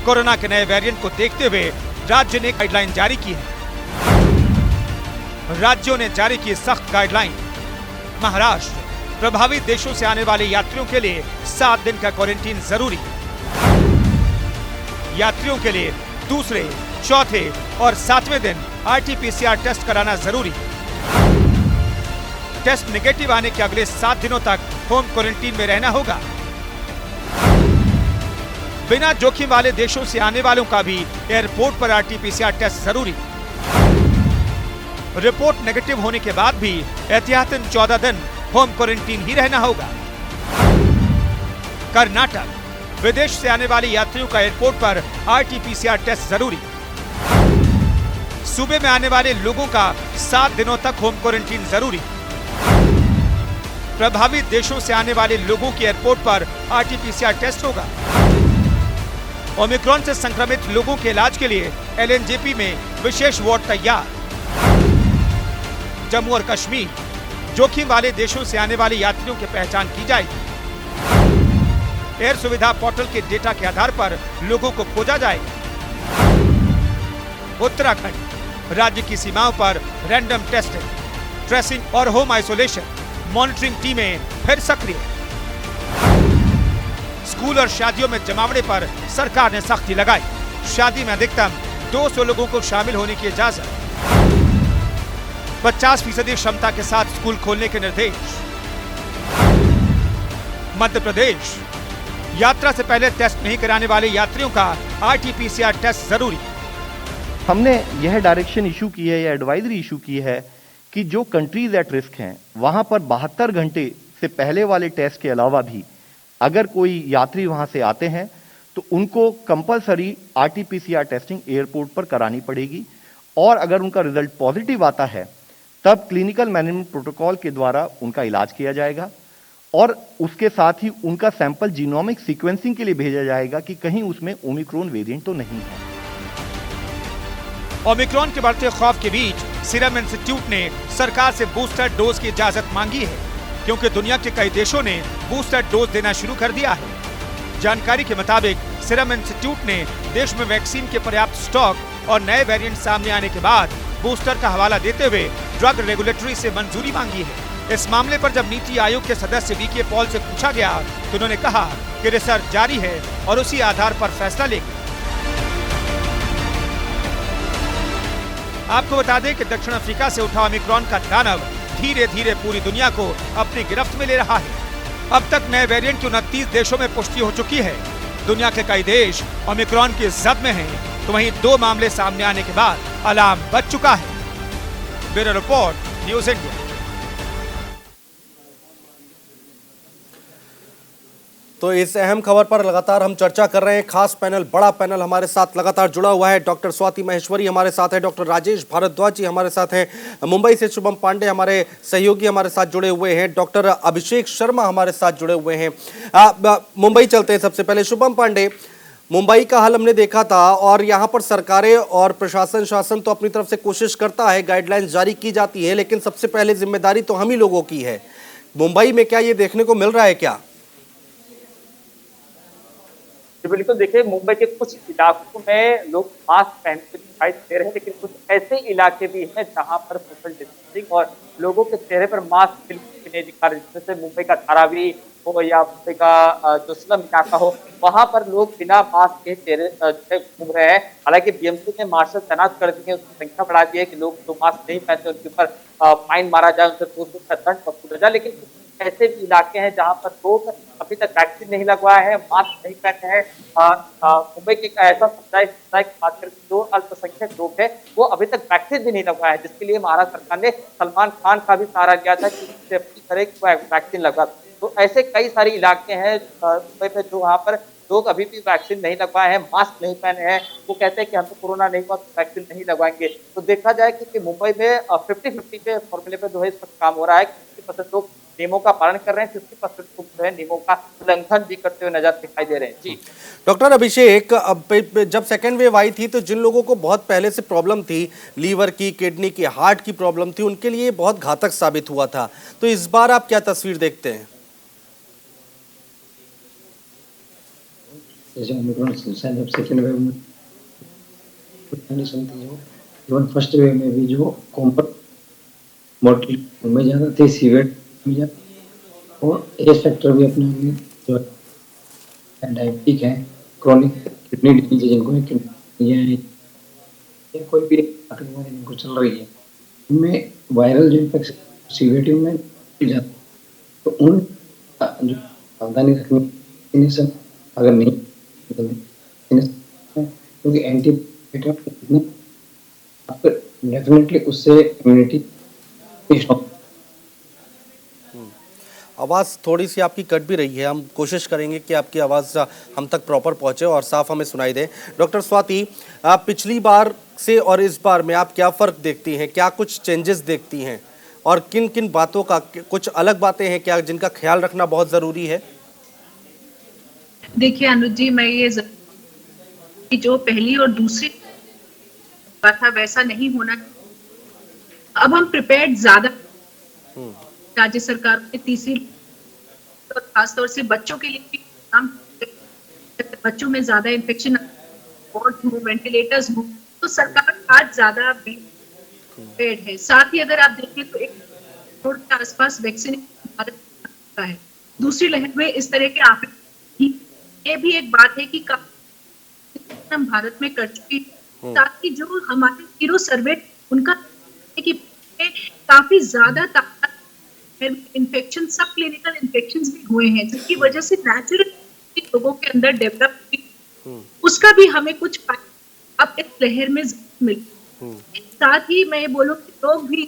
कोरोना के नए वेरिएंट को देखते हुए राज्य ने गाइडलाइन जारी की है। राज्यों ने जारी की सख्त गाइडलाइन। महाराष्ट्र, प्रभावित देशों से आने वाले यात्रियों के लिए 7 दिन का क्वारंटीन जरूरी। यात्रियों के लिए दूसरे, चौथे और 7वें दिन RT-PCR टेस्ट कराना जरूरी। टेस्ट नेगेटिव आने के अगले 7 दिनों तक होम क्वारंटीन में रहना होगा। बिना जोखिम वाले देशों से आने वालों का भी एयरपोर्ट पर RT-PCR टेस्ट जरूरी। रिपोर्ट नेगेटिव होने के बाद भी एहतियातन 14 दिन होम क्वारंटीन ही रहना होगा। कर्नाटक, विदेश से आने वाले यात्रियों का एयरपोर्ट पर RT-PCR टेस्ट जरूरी। सूबे में आने वाले लोगों का 7 दिनों तक होम क्वारंटीन जरूरी। प्रभावित देशों से आने वाले लोगों के एयरपोर्ट पर RT-PCR टेस्ट होगा। ओमिक्रॉन से संक्रमित लोगों के इलाज के लिए LNJP में विशेष वार्ड तैयार। जम्मू और कश्मीर, जोखिम वाले देशों से आने वाले यात्रियों की पहचान की जाएगी। एयर सुविधा पोर्टल के डेटा के आधार पर लोगों को खोजा जाएगा। उत्तराखंड, राज्य की सीमाओं पर रैंडम टेस्टिंग, ट्रेसिंग और होम आइसोलेशन, मॉनिटरिंग टीमें फिर सक्रिय। स्कूल और शादियों में जमावड़े पर सरकार ने सख्ती लगाई। शादी में अधिकतम 200 लोगों को शामिल होने की इजाजत। 50% क्षमता के साथ स्कूल खोलने के निर्देश। मध्य प्रदेश, यात्रा से पहले टेस्ट नहीं कराने वाले यात्रियों का RT-PCR टेस्ट जरूरी। हमने यह डायरेक्शन इशू की है, यह एडवाइजरी इशू की है कि जो कंट्रीज एट रिस्क हैं वहां पर 72 घंटे से पहले वाले टेस्ट के अलावा भी अगर कोई यात्री वहां से आते हैं तो उनको कंपलसरी आरटीपीसीआर टेस्टिंग एयरपोर्ट पर करानी पड़ेगी, और अगर उनका रिजल्ट पॉजिटिव आता है तब क्लिनिकल मैनेजमेंट प्रोटोकॉल के द्वारा उनका इलाज किया जाएगा और उसके साथ ही उनका सैंपल जीनोमिक सीक्वेंसिंग के लिए भेजा जाएगा कि कहीं उसमें ओमिक्रॉन वेरिएंट तो नहीं है। ओमिक्रॉन के बढ़ते खौफ के बीच सीरम इंस्टीट्यूट ने सरकार से बूस्टर डोज की इजाजत मांगी है, क्योंकि दुनिया के कई देशों ने बूस्टर डोज देना शुरू कर दिया है। जानकारी के मुताबिक सीरम इंस्टीट्यूट ने देश में वैक्सीन के पर्याप्त स्टॉक और नए वेरिएंट सामने आने के बाद बूस्टर का हवाला देते हुए ड्रग रेगुलेटरी से मंजूरी मांगी है। इस मामले पर जब नीति आयोग के सदस्य वीके पॉल से पूछा गया तो उन्होंने कहा कि रिसर्च जारी है और उसी आधार पर फैसला लेंगे। आपको बता दें कि दक्षिण अफ्रीका से उठा ओमिक्रॉन का दानव धीरे धीरे पूरी दुनिया को अपनी गिरफ्त में ले रहा है। अब तक नए वेरिएंट की 29 देशों में पुष्टि हो चुकी है। दुनिया के कई देश ओमिक्रॉन की जद में हैं, तो वहीं 2 मामले सामने आने के बाद अलार्म बज चुका है। Bureau report, news India. तो इस अहम खबर पर लगातार हम चर्चा कर रहे हैं। खास पैनल, बड़ा पैनल हमारे साथ लगातार जुड़ा हुआ है। डॉक्टर स्वाति महेश्वरी हमारे साथ है, डॉक्टर राजेश भारद्वाज जी हमारे साथ हैं, मुंबई से शुभम पांडे हमारे सहयोगी हमारे साथ जुड़े हुए हैं, डॉक्टर अभिषेक शर्मा हमारे साथ जुड़े हुए हैं। मुंबई चलते हैं। सबसे पहले शुभम पांडे, मुंबई का हाल हमने देखा था और यहाँ पर सरकारें और शासन तो अपनी तरफ से कोशिश करता है, गाइडलाइंस जारी की जाती है, लेकिन सबसे पहले जिम्मेदारी तो हम ही लोगों की है। मुंबई में क्या ये देखने को मिल रहा है क्या? बिल्कुल, देखिए मुंबई के कुछ इलाकों में लोग मास्क पहनते दिखाई दे रहे हैं, लेकिन कुछ ऐसे इलाके भी हैं जहां पर सोशल डिस्टेंसिंग और लोगों के चेहरे पर मास्क बिल्कुल भी नहीं दिखा रहे। जैसे मुंबई का धारावी हो या मुंबई का जो स्लम इलाका हो, वहां पर लोग बिना मास्क के चेहरे घूम रहे हैं। हालांकि बीएमसी ने मार्शल तैनात कर दिए, उसकी संख्या बढ़ा दी है कि लोग जो मास्क नहीं पहनते उनके ऊपर फाइन मारा जाए, उनसे 200 का दंड वसूला जाए। लेकिन ऐसे भी इलाके हैं जहां पर लोग अभी तक वैक्सीन नहीं लगवाए हैं, मास्क नहीं पहने हैं। मुंबई के ऐसा समुदाय की बात करें, जो अल्पसंख्यक लोग हैं वो अभी तक वैक्सीन भी नहीं लगवाए हैं, जिसके लिए महाराष्ट्र सरकार ने सलमान खान का भी सहारा लिया था कि उससे अपनी तरह की वैक्सीन लगवा। तो ऐसे कई सारे इलाके हैं मुंबई में जो वहाँ पर लोग अभी भी वैक्सीन नहीं लगवाए हैं, मास्क नहीं पहने हैं। वो कहते हैं कि हमको कोरोना नहीं हुआ तो वैक्सीन नहीं लगवाएंगे। तो देखा जाए कि मुंबई में 50-50 के फॉर्मूले पे जो है इस पर काम हो रहा है। 50% लोग नियमों का पालन कर रहे हैं, 50% लोग जो है नियमों का उल्लंघन भी करते हुए नजर दिखाई दे रहे हैं। जी डॉक्टर अभिषेक, जब सेकेंड वेव आई थी तो जिन लोगों को बहुत पहले से प्रॉब्लम थी, लीवर की, किडनी की, हार्ट की प्रॉब्लम थी, उनके लिए बहुत घातक साबित हुआ था। तो इस बार आप क्या तस्वीर देखते हैं? जैसे ओमिक्रॉन जब सेकेंड वेव में नहीं सुनती हो, इवन फर्स्ट वेव में भी जो कॉम्पर मोर्टेलिटी में ज़्यादा थी, सीवियर और एज फैक्टर भी अपने में जो डायबिटिक है, क्रॉनिक किडनी डिजीज जिनको या कोई भी बीमारी जिनको चल रही है, उनमें वायरल जो इन्फेक्शन सीवियरिटी में जाता, तो उन जो सावधानी रखनी सब अगर नहीं क्योंकि एंटीबायोटिक आपको डेफिनेटली उससे इम्यूनिटी। आवाज़ थोड़ी सी आपकी कट भी रही है, हम कोशिश करेंगे कि आपकी आवाज़ हम तक प्रॉपर पहुंचे और साफ हमें सुनाई दे। डॉक्टर स्वाति, आप पिछली बार से और इस बार में आप क्या फ़र्क देखती हैं, क्या कुछ चेंजेस देखती हैं और किन किन बातों का, कुछ अलग बातें हैं क्या जिनका ख्याल रखना बहुत ज़रूरी है? देखिए अनुज जी, मैं ये कि जो पहली और दूसरी बात था वैसा नहीं होना। अब हम प्रिपेयर्ड ज्यादा, राज्य सरकार ने तीसरी और खासतौर से बच्चों के लिए भी काम, बच्चों में ज्यादा इन्फेक्शन हो, वेंटिलेटर्स हो, तो सरकार आज ज्यादा प्रिपेयर्ड है। साथ ही अगर आप देखें तो 1 करोड़ के आसपास वैक्सीनेशन है। दूसरी लहर में इस तरह के आफत, ये भी एक बात है कि हम भारत में कर चुके हैं। साथ ही जो हमारे सीरो सर्वे उनका कि काफी ज्यादा इन्फेक्शन, सब क्लिनिकल इन्फेक्शंस भी हुए हैं, जिसकी वजह से नेचुरल लोगों के अंदर डेवलप, उसका भी हमें कुछ अब इस लहर में मिल। साथ ही मैं बोलूँ कि लोग भी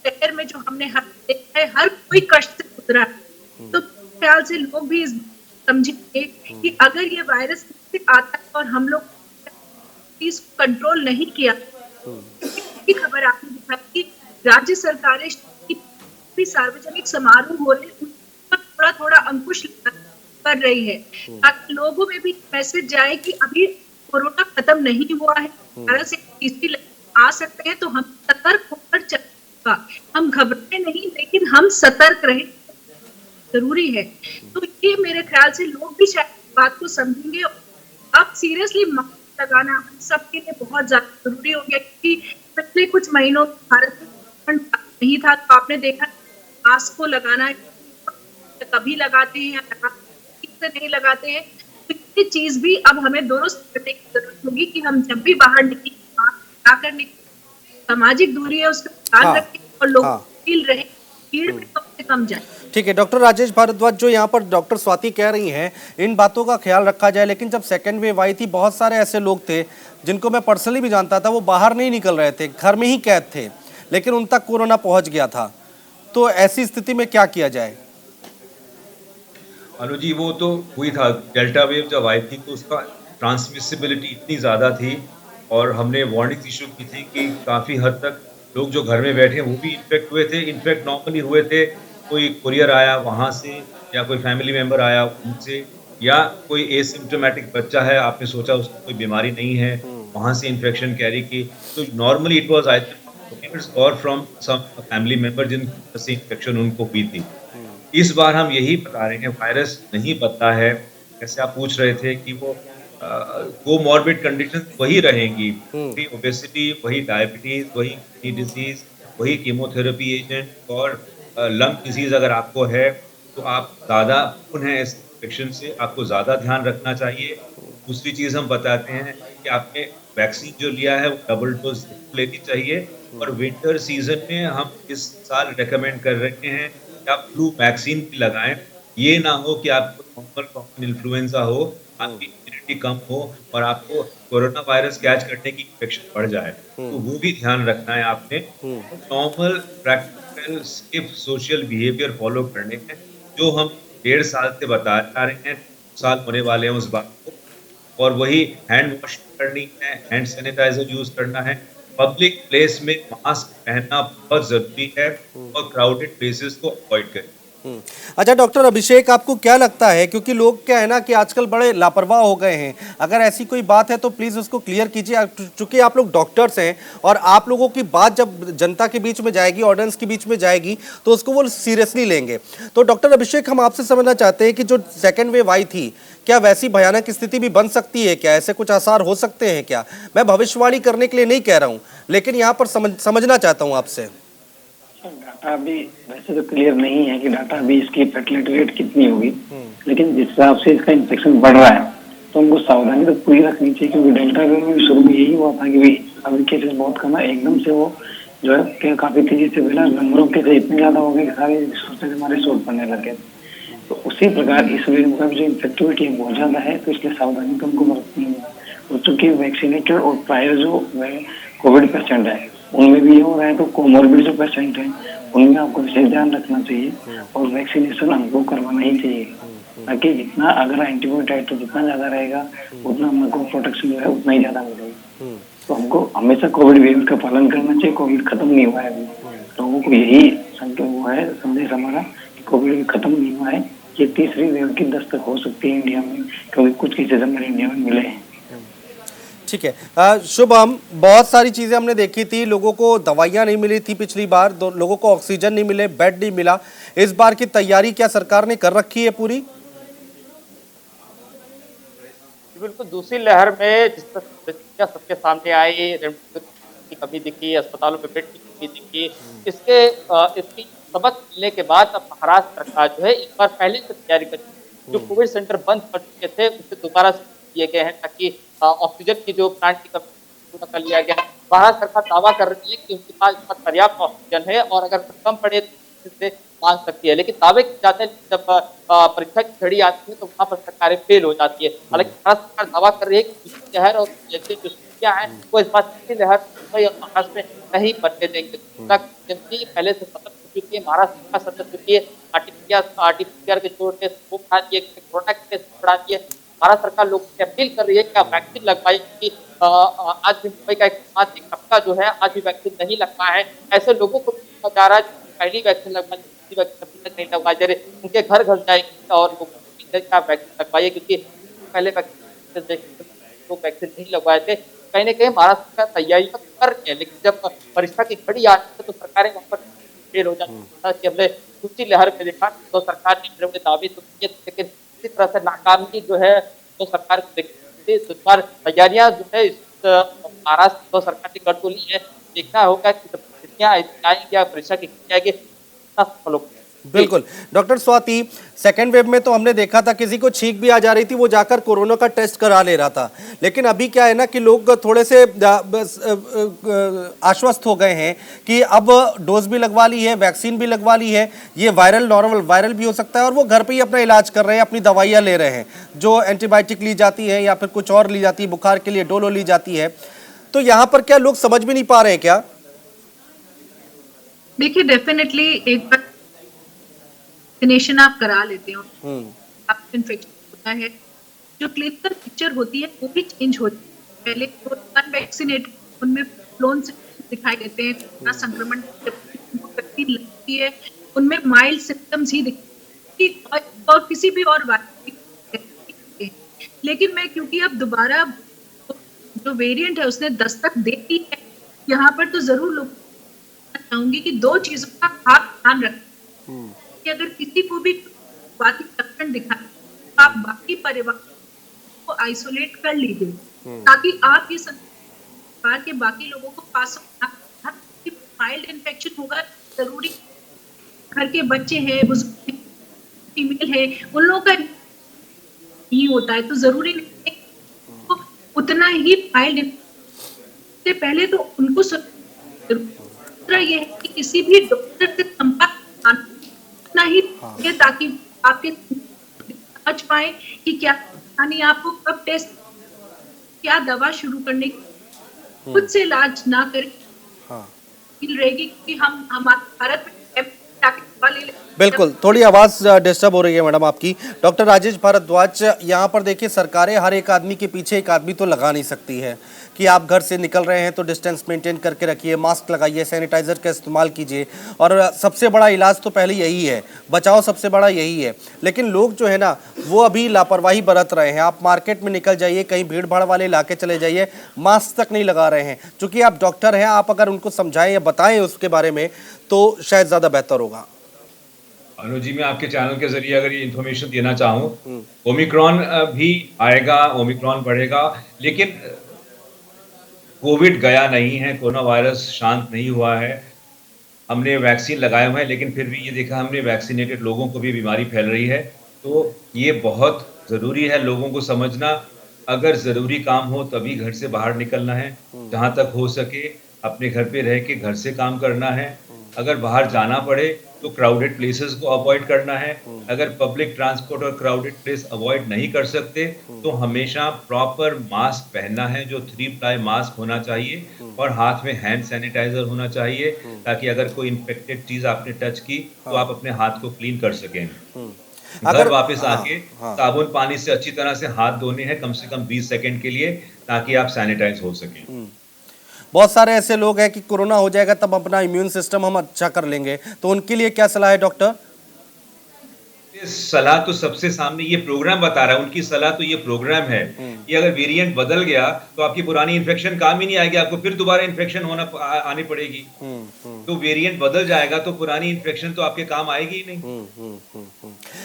शहर में जो हमने हर देखा है, हर कोई कष्ट से गुजरा है। तो ख्याल से लोग भी इस समझेंगे कि अगर ये वायरस आता है और हम लोग इस कंट्रोल नहीं किया, की खबर आपने दिखाई कि राज्य सरकारें भी सार्वजनिक समारोह हो रहे हैं, थोड़ा थोड़ा अंकुश कर रही है ताकि लोगों में भी मैसेज जाए कि अभी कोरोना खत्म नहीं हुआ है, भारत से तीसरी लहर आ सकते हैं, तो हम सतर्क होकर चलेगा। हम घबराए नहीं, लेकिन हम सतर्क रहे जरूरी है। तो ये मेरे ख्याल से लोग भी शायद बात को समझेंगे। अब सीरियसली मास्क लगाना हम सबके लिए बहुत ज्यादा जरूरी हो गया, क्योंकि पिछले कुछ महीनों में भारत में नहीं था, तो आपने देखा मास्क को लगाना कभी लगाते हैं या नहीं लगाते हैं, तो ये चीज भी अब हमें दुरुस्त करने की जरूरत होगी कि हम जब भी बाहर निकले मास्क लगा कर निकले, सामाजिक दूरी है उसका ध्यान रखें और लोग फील रहे, भीड़ में कम से कम जाए। ठीक है डॉक्टर राजेश भारद्वाज, जो यहाँ पर डॉक्टर स्वाति कह रही हैं इन बातों का ख्याल रखा जाए, लेकिन जब सेकेंड वेव आई थी बहुत सारे ऐसे लोग थे जिनको मैं पर्सनली भी जानता था, वो बाहर नहीं निकल रहे थे, घर में ही कैद थे, लेकिन उन तक कोरोना पहुंच गया था। तो ऐसी स्थिति में क्या किया जाए? अनुजी, वो तो हुई था, डेल्टा वेव जब आई थी तो उसका ट्रांसमिसिबिलिटी इतनी ज़्यादा थी और हमने वार्निंग इशू की थी कि काफ़ी हद तक लोग जो घर में बैठे वो भी इन्फेक्ट हुए थे। इन्फेक्ट नॉर्मली हुए थे, कोई कुरियर आया वहाँ से या कोई फैमिली मेम्बर आया उनसे, या कोई एसिम्प्टोमेटिक बच्चा है, आपने सोचा उसको कोई बीमारी नहीं है, वहाँ से इन्फेक्शन कैरी की। तो नॉर्मली इट वाज आइदर और फ्रॉम सम फैमिली मेम्बर जिनसे इन्फेक्शन उनको हुई थी। इस बार हम यही बता रहे हैं, वायरस नहीं पता है। जैसे आप पूछ रहे थे कि वो कोमॉर्बिड कंडीशन वही रहेंगी, वही ओबेसिटी, वही डायबिटीज, वही किडनी डिजीज, वही कीमोथेरेपी एजेंट और लंग डिजीज अगर आपको है तो आप ज़्यादा है इस इन्फेक्शन से, आपको ज़्यादा ध्यान रखना चाहिए। दूसरी चीज़ हम बताते हैं कि आपने वैक्सीन जो लिया है वो डबल डोज लेनी चाहिए, और विंटर सीजन में हम इस साल रेकमेंड कर रहे हैं कि आप फ्लू वैक्सीन भी लगाएं। ये ना हो कि आपको नॉर्मल कॉमन इन्फ्लुएंजा हो, आपकी इम्यूनिटी कम हो और आपको कोरोना वायरस कैच करने की इन्फेक्शन बढ़ जाए, तो वो भी ध्यान रखना है आपने। Normal practical safe social behaviour follow करने हैं, जो हम 1.5 साल से बता रहे हैं, साल होने वाले हैं उस बात को। और वही हैंड वॉश करनी है, हैंड सैनिटाइजर यूज करना है, पब्लिक प्लेस में मास्क पहनना बहुत जरूरी है और क्राउडेड प्लेसेस को अवॉइड करें। अच्छा डॉक्टर अभिषेक, आपको क्या लगता है, क्योंकि लोग क्या है ना कि आजकल बड़े लापरवाह हो गए हैं, अगर ऐसी कोई बात है तो प्लीज़ उसको क्लियर कीजिए, चूंकि आप लोग डॉक्टर्स हैं और आप लोगों की बात जब जनता के बीच में जाएगी, ऑडियंस के बीच में जाएगी, तो उसको वो सीरियसली लेंगे। तो डॉक्टर अभिषेक, हम आपसे समझना चाहते हैं कि जो सेकेंड वेव आई थी, क्या वैसी भयानक स्थिति भी बन सकती है क्या? ऐसे कुछ आसार हो सकते हैं क्या? मैं भविष्यवाणी करने के लिए नहीं कह रहा हूँ, लेकिन यहाँ पर समझना चाहता हूँ आपसे। डाटा अभी वैसे तो क्लियर नहीं है कि डाटा अभी इसकी फर्टिलिटी रेट कितनी होगी, लेकिन जिस हिसाब से इसका इन्फेक्शन बढ़ रहा है तो हमको सावधानी तो पूरी रखनी चाहिए, क्योंकि डेल्टा वेव में शुरू में यही हुआ था कि भाई अभी केसेस बहुत कम है, एकदम से वो जो है काफी तेजी से मिला, नंबरों के इतने ज्यादा हो गए कि सारे रिसोर्सेज हमारे शॉर्ट पड़ने लगे। तो उसी प्रकार इस वेव का जो इन्फेक्टिविटी बहुत ज्यादा है, तो इसलिए सावधानी तो हमको बरतनी है। और चूंकि वैक्सीनेटेड और प्रायर जो कोविड पेशेंट है उनमें भी ये हो रहा है, तो कोमॉर्बिड जो पेशेंट है उनमें आपको विशेष ध्यान रखना चाहिए और वैक्सीनेशन हमको करवाना ही चाहिए, ताकि जितना अगर एंटीबॉडी तो जितना ज्यादा रहेगा उतना हमको प्रोटेक्शन जो है उतना ही ज्यादा मिलेगी। तो हमको हमेशा कोविड वेव का पालन करना चाहिए। कोविड खत्म नहीं हुआ है अभी, लोगों को यही वो है संदेश हमारा कि कोविड खत्म नहीं हुआ है, ये तीसरी वेव की दस्तक हो सकती है इंडिया में, क्योंकि कुछ केसेज हमारे इंडिया में मिले हैं। ठीक है शुभम, बहुत सारी चीज़ें हमने देखी थी, लोगों को दवाइयाँ नहीं मिली थी पिछली बार, लोगों को ऑक्सीजन नहीं मिले, बेड नहीं मिला। इस बार की तैयारी क्या सरकार ने कर रखी है पूरी? बिल्कुल, दूसरी लहर में जिस तरह सबके सामने आई, की कमी दिखी, अस्पतालों में बेड की कमी दिखी, इसकी सबक मिलने के बाद अब महाराष्ट्र सरकार जो है एक बार पहले से तैयारी कर, जो कोविड सेंटर बंद कर चुके थे उसे दोबारा किए गए हैं, ताकि ऑक्सीजन की जो प्लांट की कमी पूरा कर लिया गया। महाराष्ट्र सरकार दावा कर रही है कि उनके पास पर्याप्त ऑक्सीजन है और अगर कम पड़े तो से मांग सकती है, लेकिन दावे किए जाते हैं जब परीक्षा की घड़ी आती है तो वहाँ पर सरकारें फेल हो जाती है। हालांकि भारत सरकार दावा कर रही है कि दूसरी लहर और जैसे जो क्या है वो इस बात की लहर मुंबई और महाराष्ट्र में नहीं बनने देंगे। क्योंकि पहले से सतर्क हो चुकी है, महाराष्ट्र सरकार सतर्क हो चुकी है, आरटीपीसीआर के जो टेस्ट वो बढ़ा दिए, कोरोना के टेस्ट बढ़ा दिए। भारत सरकार लोगों से अपील कर रही है कि आप वैक्सीन लगवाइए, क्योंकि आज भी मुंबई का एक तबका जो है आज भी वैक्सीन नहीं लगवाया है। ऐसे लोगों को कहा जा रहा है पहली वैक्सीन लगवाई, दूसरी वैक्सीन अभी तक नहीं लगवाई जा रही, उनके घर घर जाएगी और लोगों को आप वैक्सीन लगवाइए, क्योंकि पहले वैक्सीन नहीं लगवाए थे। कहीं न कहीं महाराष्ट्र का तैयारी कर रही है, लेकिन जब परीक्षा की घड़ी आती है तो सरकारें वहाँ पर फेल हो जाती है। कि हमने दूसरी लहर में देखा तो सरकार ने बड़े दावे तो किए, लेकिन इसी तरह से नाकामी जो है तो सरकार को देखते इस बार तैयारियां जो है इस महाराष्ट्र तो सरकार ने कर तो ली है, देखना होगा कि परिस्थितियां आएंगी या परीक्षा की जाएगी सफल होगी। बिल्कुल डॉक्टर स्वाति, सेकेंड वेव में तो हमने देखा था किसी को छींक भी आ जा रही थी वो जाकर कोरोना का टेस्ट करा ले रहा था, लेकिन अभी क्या है ना कि लोग थोड़े से आश्वस्त हो गए हैं कि अब डोज भी लगवा ली है, वैक्सीन भी लगवा ली है, ये नॉर्मल वायरल भी हो सकता है और वो घर पे ही अपना इलाज कर रहे हैं, अपनी दवाइयाँ ले रहे हैं, जो एंटीबायोटिक ली जाती है या फिर कुछ और ली जाती है, बुखार के लिए डोलो ली जाती है। तो यहाँ पर क्या लोग समझ भी नहीं पा रहे हैं क्या? देखिए डेफिनेटली एक बार वैक्सीनेशन आप करा लेते हो, आपको इन्फेक्शन होता है, जो क्लिनिकल पिक्चर होती है वो भी चेंज होती है। पहले अनवैक्सीनेटेड उनमें फ्लोन दिखाई देते हैं, कोरोना संक्रमण लगती है, उनमें माइल्ड सिम्टम्स ही दिखते हैं और किसी भी और वायरस। लेकिन मैं क्योंकि अब दोबारा जो वेरिएंट है उसने दस्तक दे दी है, यहाँ पर तो जरूर लोग चाहूंगी कि दो चीजों का खास ध्यान रखें कि अगर किसी को भी बाकी लक्षण दिखाए तो आप बाकी परिवार को आइसोलेट कर लीजिए, ताकि आप ये परिवार के बाकी लोगों को पास माइल्ड इन्फेक्शन होगा जरूरी, घर के बच्चे हैं, बुजुर्ग फीमेल है, उन लोगों का नहीं होता है तो जरूरी नहीं तो उतना ही माइल्ड से पहले तो उनको दूसरा ये है कि किसी भी डॉक्टर से संपर्क करना ही ताकि आपके समझ पाए कि क्या यानी आपको कब टेस्ट क्या दवा शुरू करने खुद से इलाज ना करें रहेगी, क्योंकि हम हमारे भारत में दवा ले बिल्कुल, थोड़ी आवाज़ डिस्टर्ब हो रही है मैडम आपकी। डॉक्टर राजेश भारद्वाज, यहाँ पर देखिए सरकारें हर एक आदमी के पीछे एक आदमी तो लगा नहीं सकती है कि आप घर से निकल रहे हैं तो डिस्टेंस मेंटेन करके रखिए, मास्क लगाइए, सैनिटाइजर का इस्तेमाल कीजिए, और सबसे बड़ा इलाज तो पहले यही है, बचाव सबसे बड़ा यही है। लेकिन लोग जो है ना वो अभी लापरवाही बरत रहे हैं। आप मार्केट में निकल जाइए, कहीं भीड़ भाड़ वाले इलाके चले जाइए, मास्क तक नहीं लगा रहे हैं। चूँकि आप डॉक्टर हैं, आप अगर उनको समझाएं या बताएं उसके बारे में तो शायद ज़्यादा बेहतर होगा। अनुज जी, मैं आपके चैनल के जरिए अगर ये इन्फॉर्मेशन देना चाहूँ, ओमिक्रॉन भी आएगा, ओमिक्रॉन बढ़ेगा, लेकिन कोविड गया नहीं है, कोरोना वायरस शांत नहीं हुआ है। हमने वैक्सीन लगाया हुआ है, लेकिन फिर भी ये देखा हमने वैक्सीनेटेड लोगों को भी बीमारी फैल रही है। तो ये बहुत ज़रूरी है लोगों को समझना, अगर ज़रूरी काम हो तभी घर से बाहर निकलना है, जहाँ तक हो सके अपने घर पे रह के घर से काम करना है। अगर बाहर जाना पड़े तो क्राउडेड प्लेसेस को अवॉइड करना है। अगर पब्लिक ट्रांसपोर्ट और क्राउडेड प्लेस अवॉइड नहीं कर सकते तो हमेशा प्रॉपर मास्क पहनना है, जो 3 प्लाई मास्क होना चाहिए, और हाथ में हैंड सैनिटाइजर होना चाहिए, ताकि अगर कोई इन्फेक्टेड चीज आपने टच की तो आप अपने हाथ को क्लीन कर सकें। घर वापस आके साबुन पानी से अच्छी तरह से हाथ धोने हैं, कम से कम 20 सेकंड के लिए, ताकि आप सैनिटाइज हो सकें। बहुत सारे ऐसे लोग हैं कि कोरोना हो जाएगा तब अपना इम्यून सिस्टम हम अच्छा कर लेंगे, तो उनके लिए क्या सलाह है डॉक्टर? सलाह तो सबसे सामने ये प्रोग्राम बता रहा है, उनकी सलाह तो ये प्रोग्राम है। ये अगर वेरिएंट बदल गया तो आपकी पुरानी इन्फेक्शन काम ही नहीं आएगी, आपको फिर दोबारा इन्फेक्शन आनी पड़ेगी। तो वेरिएंट बदल जाएगा तो पुरानी इन्फेक्शन तो आपके काम आएगी ही नहीं।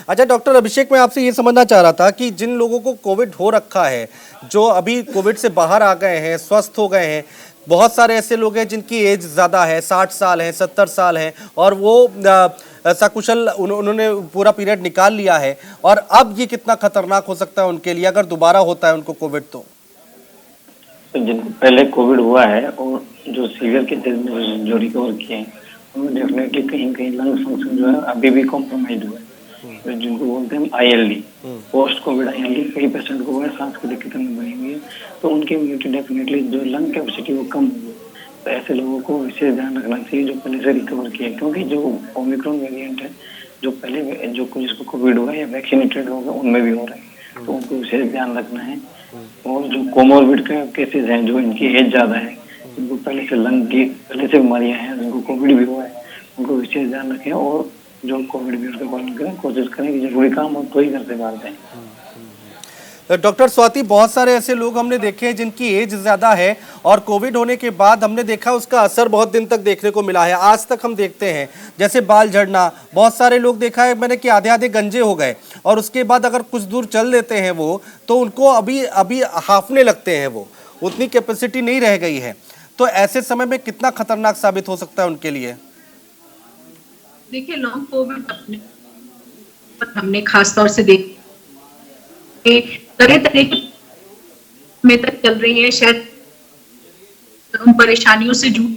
अच्छा डॉक्टर अभिषेक, मैं आपसे ये समझना चाह रहा था कि जिन लोगों को कोविड हो रखा है, जो अभी कोविड से बाहर आ गए हैं, स्वस्थ हो गए हैं, बहुत सारे ऐसे लोग हैं जिनकी एज ज़्यादा है, 60 साल है, 70 साल है, और वो सकुशल उन्होंने पूरा पीरियड निकाल लिया है, और अब ये कितना खतरनाक हो सकता है उनके लिए अगर दोबारा होता है उनको कोविड? तो जिनको पहले कोविड हुआ है और जो सीवियर केसेस जो रिकवर किए हैं उनमें डेफिनेटली कहीं कहीं लंग फंक्शन जो है अभी भी कॉम्प्रोमाइज हुआ है। जिनको बोलते हैं ILD, पोस्ट कोविड ILD, कई पेशेंट को सांस की दिक्कत में बनी हुई है, तो उनकी इम्यूनिटी डेफिनेटली जो लंग कैपेसिटी वो कम हुई है। तो ऐसे लोगों को विशेष ध्यान रखना चाहिए जो पहले से रिकवर किए, क्योंकि जो ओमिक्रॉन वेरिएंट है, जो पहले जो जिसको कोविड हुआ या वैक्सीनेटेड होगा उनमें भी हो रहा है, तो उनको विशेष ध्यान रखना है। और जो कोमोर्बिड केसेस हैं, जो इनकी एज ज्यादा है, जिनको पहले से लंग की पहले से बीमारियां हैं, जिनको कोविड भी हुआ है, उनको विशेष ध्यान रखें और जो कोविड भी उसका पालन करें, कोशिश करें कि जरूरी काम हो तो ही घर से बाहर जाएं। डॉक्टर स्वाति, बहुत सारे ऐसे लोग हमने देखे हैं जिनकी एज ज़्यादा है और कोविड होने के बाद हमने देखा उसका असर बहुत दिन तक देखने को मिला है। आज तक हम देखते हैं जैसे बाल झड़ना, बहुत सारे लोग देखा है मैंने कि आधे आधे गंजे हो गए और उसके बाद अगर कुछ दूर चल देते हैं वो, तो उनको अभी हाफने लगते हैं, वो उतनी कैपेसिटी नहीं रह गई है। तो ऐसे समय में कितना खतरनाक साबित हो सकता है उनके लिए? देखिए, लॉन्ग कोविड हमने खास तौर से देख तरह तरह की में तक चल रही है, शायद उन परेशानियों से जूझ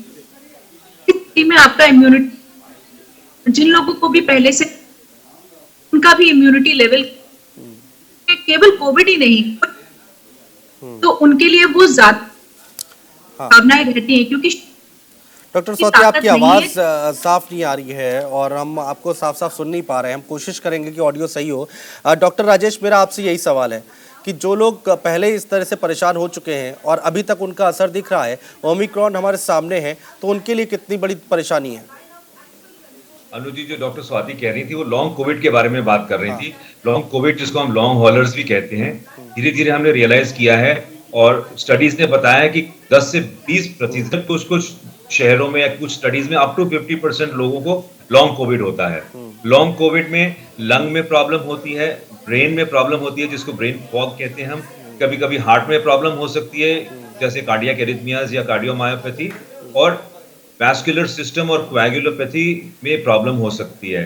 स्थिति में आपका इम्यूनिटी, जिन लोगों को भी पहले से उनका भी इम्यूनिटी लेवल केवल कोविड ही नहीं, तो उनके लिए वो ज्यादा भावनाएं रहती हैं। क्योंकि डॉक्टर स्वाति, आपकी आवाज़ साफ नहीं आ रही है और हम आपको साफ साफ सुन नहीं पा रहे हैं। हम कोशिश करेंगे कि ऑडियो सही हो। डॉक्टर राजेश, मेरा आपसे यही सवाल है कि जो लोग पहले इस तरह से परेशान हो चुके हैं और अभी तक उनका असर दिख रहा है, ओमिक्रॉन हमारे सामने है, तो उनके लिए कितनी बड़ी परेशानी है? अनुज जी, जो डॉक्टर स्वाति कह रही थी वो लॉन्ग कोविड के बारे में बात कर रही थी। लॉन्ग कोविड, जिसको हम लॉन्ग हॉलर्स भी कहते हैं, धीरे धीरे हमने रियलाइज किया है और स्टडीज ने बताया कि 10 से 20%, कुछ शहरों में या कुछ स्टडीज में अप टू 50% लोगों को लॉन्ग कोविड होता है। लॉन्ग कोविड में लंग में प्रॉब्लम होती है, ब्रेन में प्रॉब्लम होती है, जिसको ब्रेन फॉग कहते हैं हम। कभी कभी हार्ट में प्रॉब्लम हो सकती है, जैसे कार्डियक एरिथमियाज या कार्डियोमायोपैथी, और वैस्कुलर सिस्टम और कोएगुलोपैथी में प्रॉब्लम हो सकती है।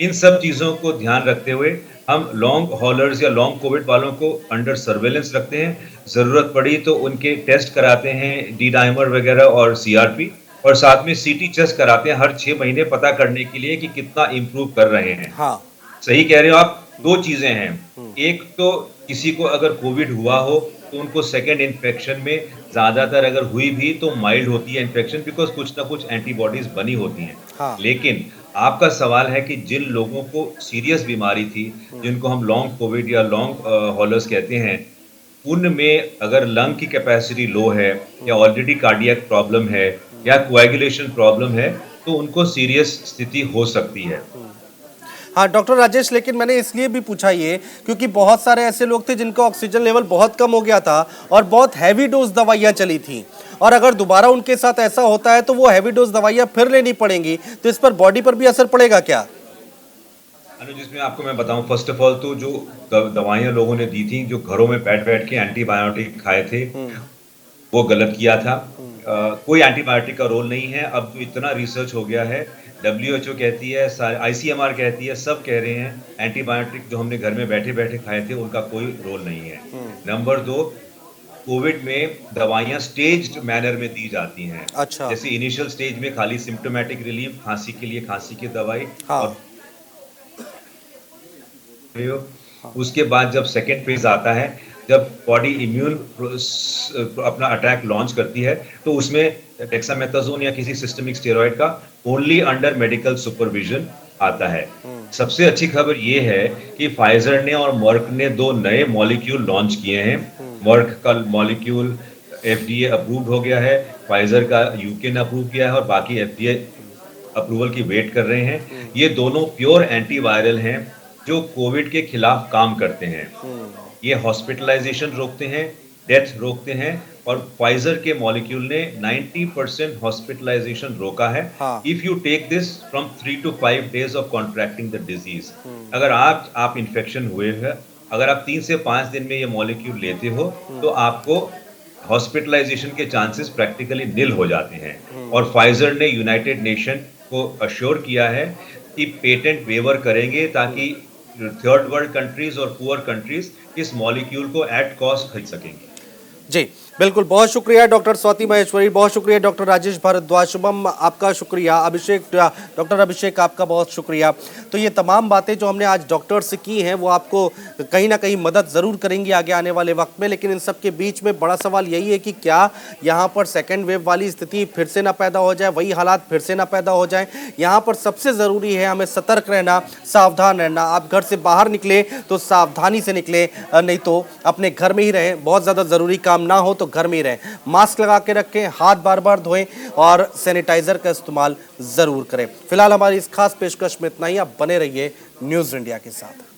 इन सब चीजों को ध्यान रखते हुए हम लॉन्ग हॉलर्स या लॉन्ग कोविड वालों को अंडर सर्वेलेंस रखते हैं। जरूरत पड़ी तो उनके टेस्ट कराते हैं, डी डाइमर वगैरह और CRP, और साथ में CT चेस्ट कराते हैं हर 6 महीने, पता करने के लिए कि कितना इम्प्रूव कर रहे हैं। हाँ, सही कह रहे हो आप। 2 चीजें हैं, एक तो किसी को अगर कोविड हुआ हो तो उनको सेकेंड इन्फेक्शन में ज्यादातर अगर हुई भी तो माइल्ड होती है इन्फेक्शन, बिकॉज कुछ ना कुछ एंटीबॉडीज बनी होती हैं। हाँ। लेकिन आपका सवाल है कि जिन लोगों को सीरियस बीमारी थी, जिनको हम लॉन्ग कोविड या लॉन्ग हॉलर्स कहते हैं, उनमें अगर लंग की कैपेसिटी लो है या ऑलरेडी कार्डियक प्रॉब्लम है या कोएगुलेशन प्रॉब्लम है, तो उनको सीरियस स्थिति हो सकती है। हाँ डॉक्टर राजेश, लेकिन मैंने इसलिए भी पूछा ये क्योंकि बहुत सारे ऐसे लोग थे जिनका ऑक्सीजन लेवल बहुत कम हो गया था और बहुत हैवी डोज दवाइयाँ चली थी, और अगर दोबारा उनके साथ ऐसा होता है तो वो हैवी डोज दवाइयाँ फिर लेनी पड़ेंगी, तो इस पर बॉडी पर भी असर पड़ेगा क्या? अनुज, इसमें आपको मैं बताऊं, फर्स्ट ऑफ ऑल तो जो दवाइयाँ लोगों ने दी थी, जो घरों में बैठ के एंटीबायोटिक खाए थे, वो गलत किया था। कोई एंटीबायोटिक का रोल नहीं है। अब जो इतना रिसर्च हो गया है, WHO कहती है, ICMR कहती है, सब कह रहे हैं एंटीबायोटिक जो हमने घर में बैठे खाए थे उनका कोई रोल नहीं है। नंबर 2, कोविड में दवाइयाँ स्टेज्ड मैनर में दी जाती हैं। अच्छा। जैसे इनिशियल स्टेज में खाली सिम्टोमेटिक रिलीफ, खांसी के लिए खांसी की दवाई, हाँ। और उसके बाद जब सेकेंड फेज आता है, जब बॉडी इम्यून अपना अटैक लॉन्च करती है, तो उसमें डेक्सामेथासोन या किसी सिस्टमिक स्टेरॉइड का ओनली अंडर मेडिकल सुपरविजन आता है। सबसे अच्छी खबर ये है कि फाइजर ने और मर्क ने 2 नए मॉलिक्यूल लॉन्च किए हैं। मर्क का मॉलिक्यूल FDA अप्रूव्ड हो गया है, फाइजर का UK ने अप्रूव किया है, और बाकी FDA अप्रूवल की वेट कर रहे हैं। ये दोनों प्योर एंटीवायरल हैं जो कोविड के खिलाफ काम करते हैं। ये हॉस्पिटलाइजेशन रोकते हैं, डेथ रोकते हैं, और फाइजर के मॉलिक्यूल ने 90% हॉस्पिटलाइजेशन रोका है। If you take this from 3 to 5 days of contracting the disease. अगर आप इन्फेक्शन हुए हैं, अगर आप 3 से 5 दिन में ये मॉलिक्यूल लेते हो, तो आपको हॉस्पिटलाइजेशन के चांसेस प्रैक्टिकली निल हो जाते हैं। और फाइजर ने यूनाइटेड नेशन को अश्योर किया है कि पेटेंट वेवर करेंगे ताकि थर्ड वर्ल्ड कंट्रीज और पुअर कंट्रीज इस मॉलिक्यूल को एट कॉस्ट खरीद सकेंगे। जी, बिल्कुल, बहुत शुक्रिया डॉक्टर स्वाति महेश्वरी, बहुत शुक्रिया डॉक्टर राजेश भारद्वाज, शुभम आपका शुक्रिया, अभिषेक डॉक्टर अभिषेक आपका बहुत शुक्रिया। तो ये तमाम बातें जो हमने आज डॉक्टर से की हैं वो आपको कहीं ना कहीं मदद ज़रूर करेंगी आगे आने वाले वक्त में, लेकिन इन सब के बीच में बड़ा सवाल यही है कि क्या यहाँ पर सेकेंड वेव वाली स्थिति फिर से ना पैदा हो जाए, वही हालात फिर से ना पैदा हो जाए। यहाँ पर सबसे ज़रूरी है हमें सतर्क रहना, सावधान रहना। आप घर से बाहर निकले तो सावधानी से निकले, नहीं तो अपने घर में ही रहें। बहुत ज़्यादा ज़रूरी काम ना हो तो घर में ही रहें, मास्क लगा के रखें, हाथ बार बार धोएं और सैनिटाइजर का इस्तेमाल ज़रूर करें। फिलहाल हमारी इस खास पेशकश में इतना ही। आप बने रहिए न्यूज़ इंडिया के साथ।